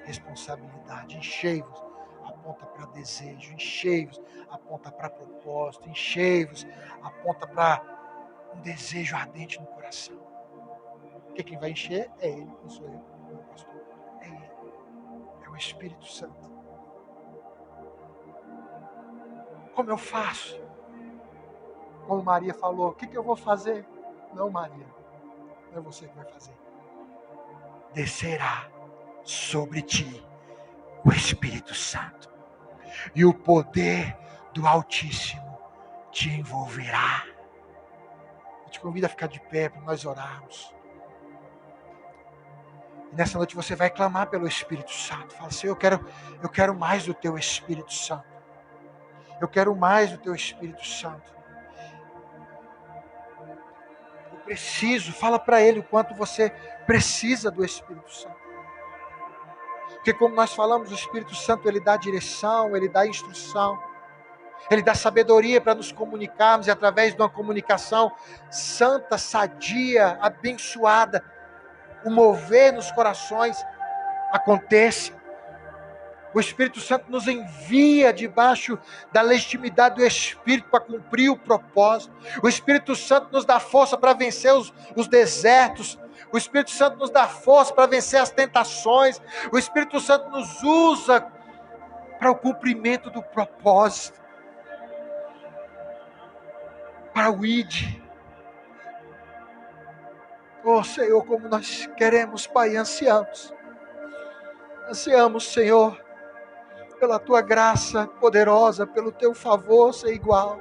responsabilidade. Enchei-vos, aponta para desejo. Enchei-vos, aponta para propósito. Enchei-vos, aponta para um desejo ardente no coração. Porque quem vai encher é Ele, não sou eu, não é o pastor. É Ele, é o Espírito Santo. Como eu faço? Como Maria falou, o que eu vou fazer? Não, Maria, não é você que vai fazer. Descerá sobre ti o Espírito Santo. E o poder do Altíssimo te envolverá. Eu te convido a ficar de pé para nós orarmos. E nessa noite você vai clamar pelo Espírito Santo. Fala assim, eu quero mais do teu Espírito Santo. Eu quero mais do teu Espírito Santo. Eu preciso, fala para Ele o quanto você precisa do Espírito Santo. Porque como nós falamos, o Espírito Santo, Ele dá direção, Ele dá instrução. Ele dá sabedoria para nos comunicarmos e através de uma comunicação santa, sadia, abençoada, o mover nos corações aconteça. O Espírito Santo nos envia debaixo da legitimidade do Espírito para cumprir o propósito. O Espírito Santo nos dá força para vencer os desertos. O Espírito Santo nos dá força para vencer as tentações. O Espírito Santo nos usa para o cumprimento do propósito. Para o ID. Oh Senhor, como nós queremos, Pai, ansiamos. Ansiamos, Senhor, pela Tua graça poderosa, pelo Teu favor sem igual.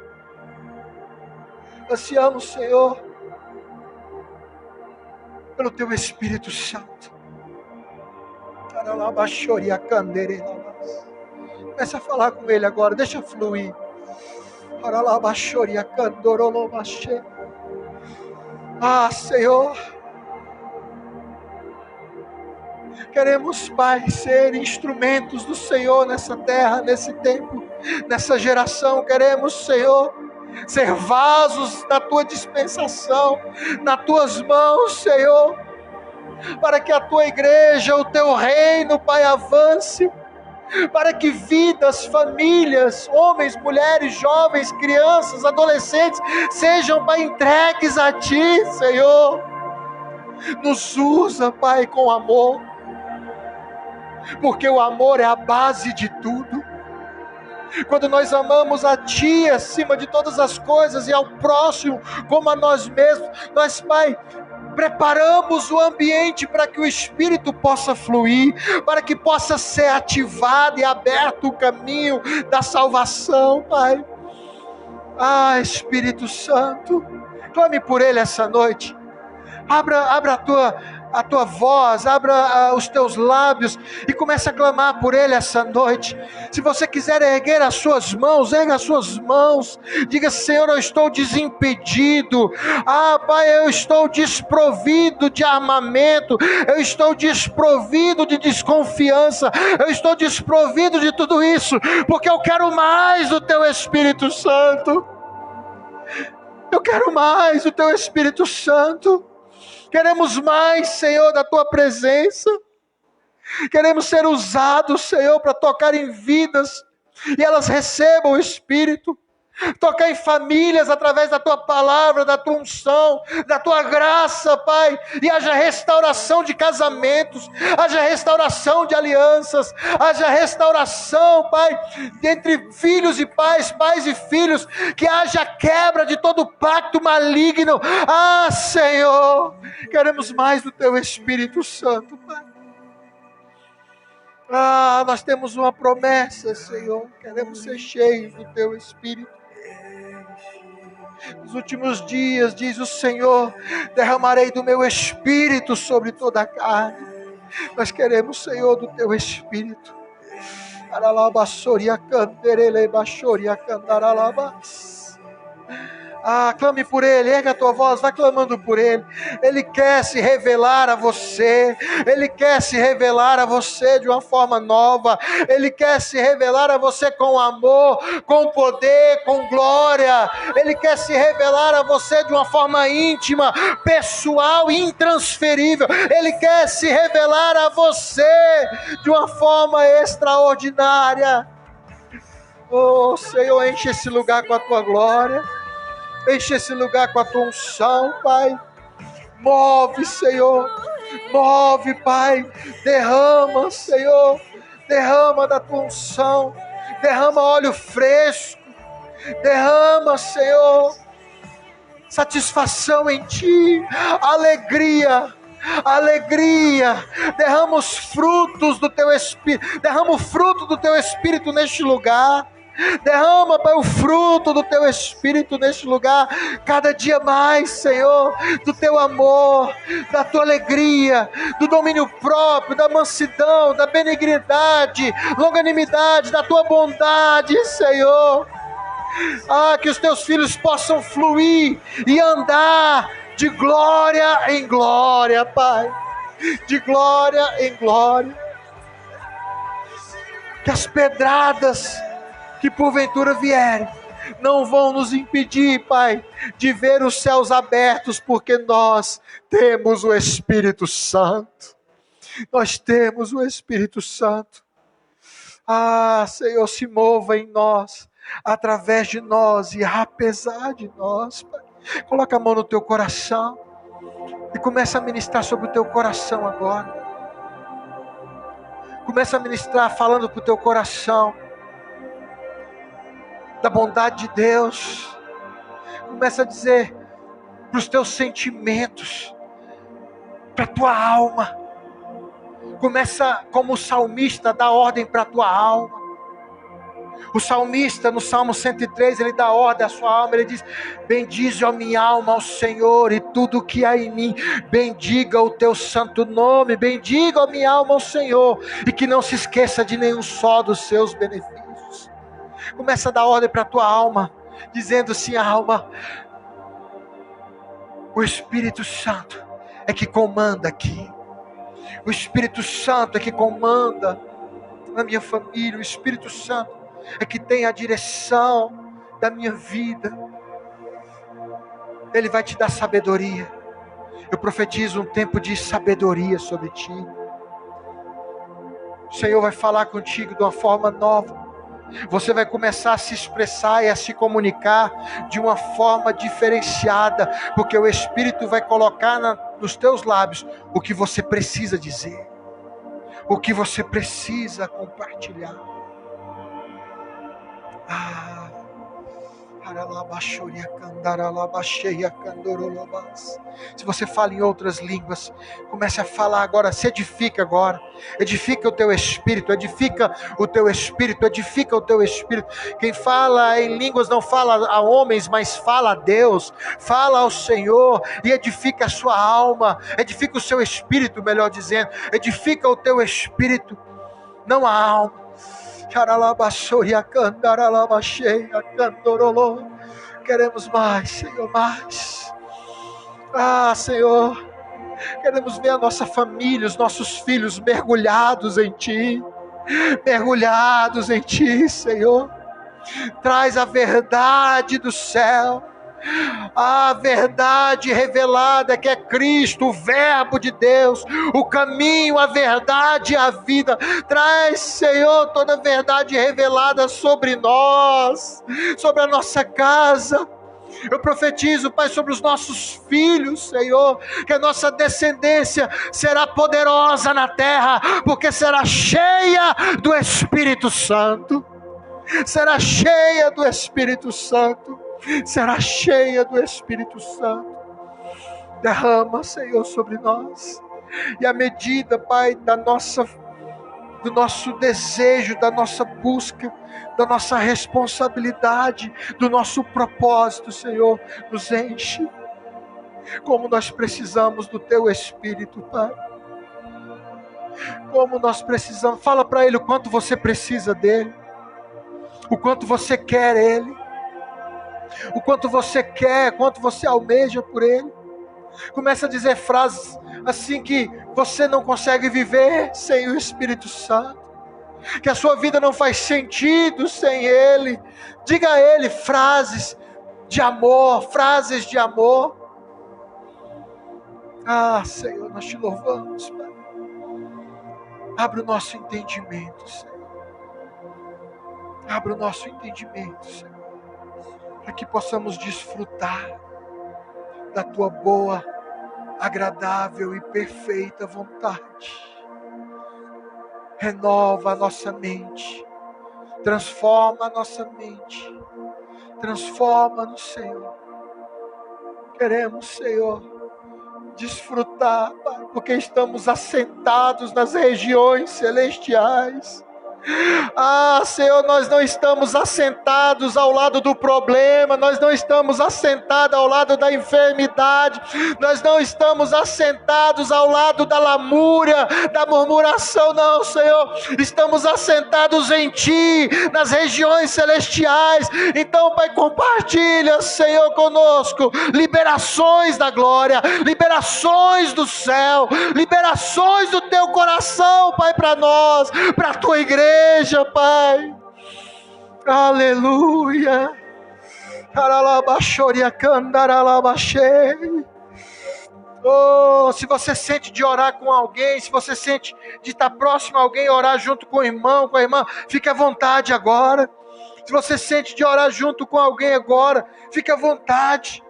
Ansiamos, Senhor, pelo Teu Espírito Santo. Começa a falar com ele agora, deixa fluir. Ah, Senhor, queremos, Pai, ser instrumentos do Senhor nessa terra, nesse tempo, nessa geração. Queremos, Senhor, ser vasos da Tua dispensação, nas Tuas mãos, Senhor, para que a Tua igreja, o Teu reino, Pai, avance, para que vidas, famílias, homens, mulheres, jovens, crianças, adolescentes, sejam, Pai, entregues a Ti, Senhor. Nos usa, Pai, com amor, porque o amor é a base de tudo. Quando nós amamos a Ti acima de todas as coisas e ao próximo como a nós mesmos, nós, Pai, preparamos o ambiente para que o Espírito possa fluir, para que possa ser ativado e aberto o caminho da salvação, Pai. Ah, Espírito Santo, clame por Ele essa noite. Abra a tua voz, abra os teus lábios e comece a clamar por Ele essa noite. Se você quiser erguer as suas mãos, erga as suas mãos, diga: Senhor, eu estou desimpedido, Pai, eu estou desprovido de armamento, eu estou desprovido de desconfiança, eu estou desprovido de tudo isso, porque eu quero mais do Teu Espírito Santo. Eu quero mais do Teu Espírito Santo. Queremos mais, Senhor, da Tua presença. Queremos ser usados, Senhor, para tocar em vidas e elas recebam o Espírito. Tocar em famílias através da Tua palavra, da Tua unção, da Tua graça, Pai. E haja restauração de casamentos, haja restauração de alianças, haja restauração, Pai, entre filhos e pais, pais e filhos, que haja quebra de todo pacto maligno. Ah, Senhor, queremos mais do Teu Espírito Santo, Pai. Ah, nós temos uma promessa, Senhor, queremos ser cheios do Teu Espírito. Nos últimos dias, diz o Senhor, derramarei do meu Espírito sobre toda a carne. Nós queremos, Senhor, do Teu Espírito. Clame por Ele, erga a tua voz, vai clamando por Ele. Ele quer se revelar a você, Ele quer se revelar a você de uma forma nova, Ele quer se revelar a você com amor, com poder, com glória. Ele quer se revelar a você de uma forma íntima, pessoal e intransferível. Ele quer se revelar a você de uma forma extraordinária. Oh, Senhor, enche esse lugar com a Tua glória. Enche esse lugar com a Tua unção, Pai. Move, Senhor. Move, Pai. Derrama, Senhor. Derrama da Tua unção. Derrama óleo fresco. Derrama, Senhor, satisfação em Ti. Alegria. Alegria. Derrama os frutos do Teu Espírito. Derrama o fruto do Teu Espírito neste lugar. Derrama, Pai, o fruto do Teu Espírito neste lugar, cada dia mais, Senhor, do Teu amor, da Tua alegria, do domínio próprio, da mansidão, da benignidade, longanimidade, da Tua bondade, Senhor. Que os Teus filhos possam fluir e andar de glória em glória, Pai, de glória em glória. Que as pedradas que porventura vierem, não vão nos impedir, Pai, de ver os céus abertos, porque nós temos o Espírito Santo. Nós temos o Espírito Santo. Senhor, se mova em nós, através de nós e apesar de nós, Pai. Coloca a mão no teu coração e começa a ministrar sobre o teu coração agora. Começa a ministrar falando para o teu coração da bondade de Deus. Começa a dizer para os teus sentimentos, para a tua alma. Começa como o salmista a dar ordem para a tua alma. O salmista, no Salmo 103, ele dá ordem à sua alma, ele diz: bendize a minha alma ao Senhor e tudo o que há em mim, bendiga o teu santo nome, bendiga a minha alma ao Senhor, e que não se esqueça de nenhum só dos seus benefícios. Começa a dar ordem para a tua alma, dizendo assim: alma, o Espírito Santo é que comanda aqui, o Espírito Santo é que comanda na minha família, o Espírito Santo é que tem a direção da minha vida. Ele vai te dar sabedoria. Eu profetizo um tempo de sabedoria sobre ti. O Senhor vai falar contigo de uma forma nova. Você vai começar a se expressar e a se comunicar de uma forma diferenciada, porque o Espírito vai colocar nos teus lábios o que você precisa dizer, o que você precisa compartilhar. Se você fala em outras línguas, comece a falar agora, se edifica agora, edifica o teu espírito, edifica o teu espírito, edifica o teu espírito. Quem fala em línguas não fala a homens, mas fala a Deus, fala ao Senhor e edifica a sua alma, edifica o seu espírito, melhor dizendo, edifica o teu espírito, não a alma. Queremos mais, Senhor, mais. Senhor, queremos ver a nossa família, os nossos filhos mergulhados em Ti, Senhor. Traz a verdade do céu, a verdade revelada que é Cristo, o Verbo de Deus, o caminho, a verdade e a vida. Traz, Senhor, toda a verdade revelada sobre nós, sobre a nossa casa. Eu profetizo, Pai, sobre os nossos filhos, Senhor, que a nossa descendência será poderosa na terra, porque será cheia do Espírito Santo. Será cheia do Espírito Santo. Será cheia do Espírito Santo. Derrama, Senhor, sobre nós. E à medida, Pai, do nosso desejo, da nossa busca, da nossa responsabilidade, do nosso propósito, Senhor, nos enche. Como nós precisamos do Teu Espírito, Pai. Como nós precisamos. Fala para Ele o quanto você precisa dEle. O quanto você quer Ele. O quanto você quer, quanto você almeja por Ele. Começa a dizer frases assim que você não consegue viver sem o Espírito Santo, que a sua vida não faz sentido sem Ele. Diga a Ele frases de amor, Senhor, nós te louvamos, Pai. Abre o nosso entendimento, Senhor. Abre o nosso entendimento, Senhor, para que possamos desfrutar da Tua boa, agradável e perfeita vontade. Renova a nossa mente, transforma a nossa mente, transforma-nos, Senhor. Queremos, Senhor, desfrutar, Pai, porque estamos assentados nas regiões celestiais. Senhor, nós não estamos assentados ao lado do problema, nós não estamos assentados ao lado da enfermidade, nós não estamos assentados ao lado da lamúria, da murmuração, não, Senhor. Estamos assentados em Ti, nas regiões celestiais. Então, Pai, compartilha, Senhor, conosco liberações da glória, liberações do céu, liberações do Teu coração, Pai, para nós, para a Tua igreja, Pai. Aleluia. Se você sente de orar com alguém, se você sente de estar próximo a alguém, orar junto com o irmão, com a irmã, fique à vontade agora. Se você sente de orar junto com alguém agora, fique à vontade.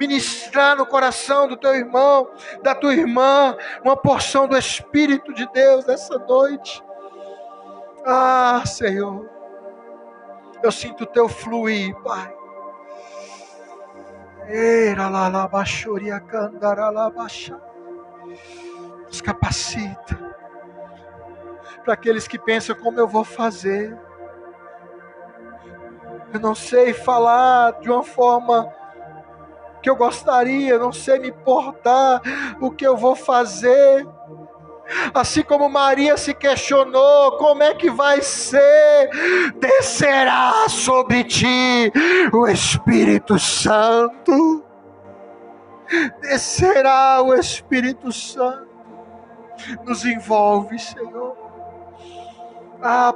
Ministrar no coração do teu irmão, da tua irmã, uma porção do Espírito de Deus nessa noite. Senhor, eu sinto o Teu fluir, Pai. Nos capacita. Para aqueles que pensam, como eu vou fazer? Eu não sei falar de uma forma que eu gostaria, eu não sei me portar, o que eu vou fazer. Assim como Maria se questionou, como é que vai ser? Descerá sobre ti o Espírito Santo. Descerá o Espírito Santo. Nos envolve, Senhor.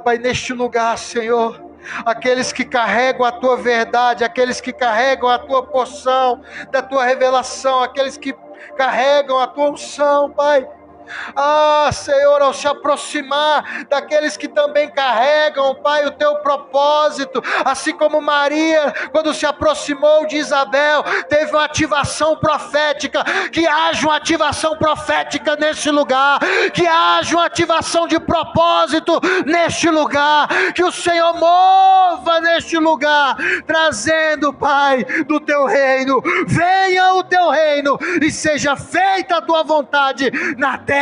Pai, neste lugar, Senhor, aqueles que carregam a Tua verdade, aqueles que carregam a Tua porção, da Tua revelação, aqueles que carregam a Tua unção, Pai. Senhor, ao se aproximar daqueles que também carregam, Pai, o Teu propósito, assim como Maria, quando se aproximou de Isabel, teve uma ativação profética, que haja uma ativação profética neste lugar, que haja uma ativação de propósito neste lugar, que o Senhor mova neste lugar, trazendo, Pai, do Teu reino, venha o Teu reino, e seja feita a Tua vontade, na terra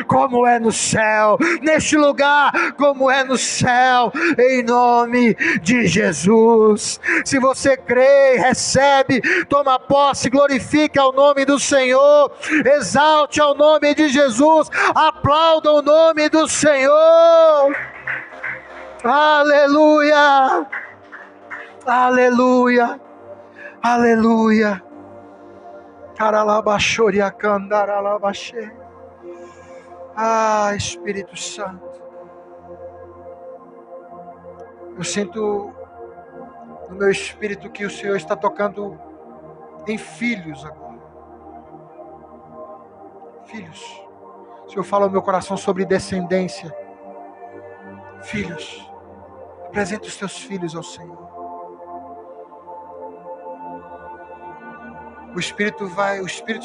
como é no céu, neste lugar como é no céu, em nome de Jesus. Se você crê, recebe, toma posse, glorifique ao nome do Senhor, exalte ao nome de Jesus, aplauda o nome do Senhor. Aleluia, aleluia, aleluia. Espírito Santo, eu sinto no meu espírito que o Senhor está tocando em filhos agora. Filhos. O Senhor fala ao meu coração sobre descendência. Filhos. Apresenta os teus filhos ao Senhor. O Espírito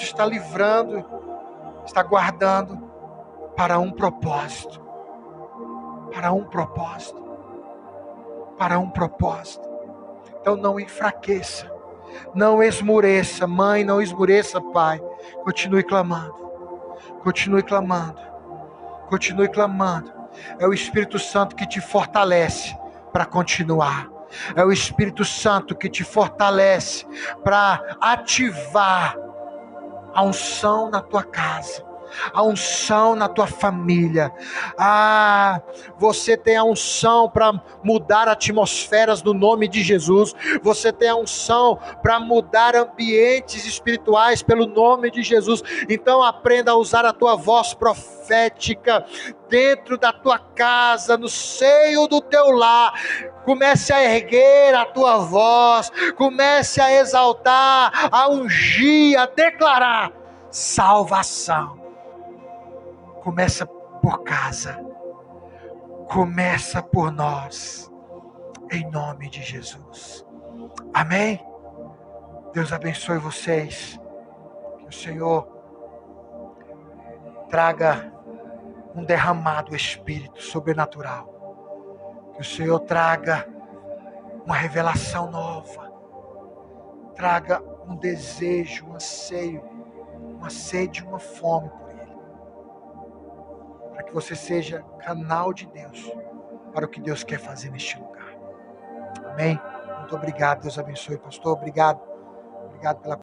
está livrando, está guardando para um propósito. Para um propósito. Para um propósito. Então não enfraqueça. Não esmoreça, mãe, não esmoreça, pai. Continue clamando. Continue clamando. Continue clamando. É o Espírito Santo que te fortalece para continuar. É o Espírito Santo que te fortalece para ativar a unção na tua casa, a unção na tua família. Você tem a unção para mudar atmosferas no nome de Jesus. Você tem a unção para mudar ambientes espirituais pelo nome de Jesus. Então aprenda a usar a tua voz profética dentro da tua casa, no seio do teu lar. Comece a erguer a tua voz, comece a exaltar, a ungir, a declarar salvação. Começa por casa, começa por nós, em nome de Jesus. Amém? Deus abençoe vocês, que o Senhor traga um derramado Espírito sobrenatural, que o Senhor traga uma revelação nova, traga um desejo, um anseio, uma sede, uma fome por Ele, para que você seja canal de Deus para o que Deus quer fazer neste lugar. Amém? Muito obrigado, Deus abençoe, pastor. Obrigado pela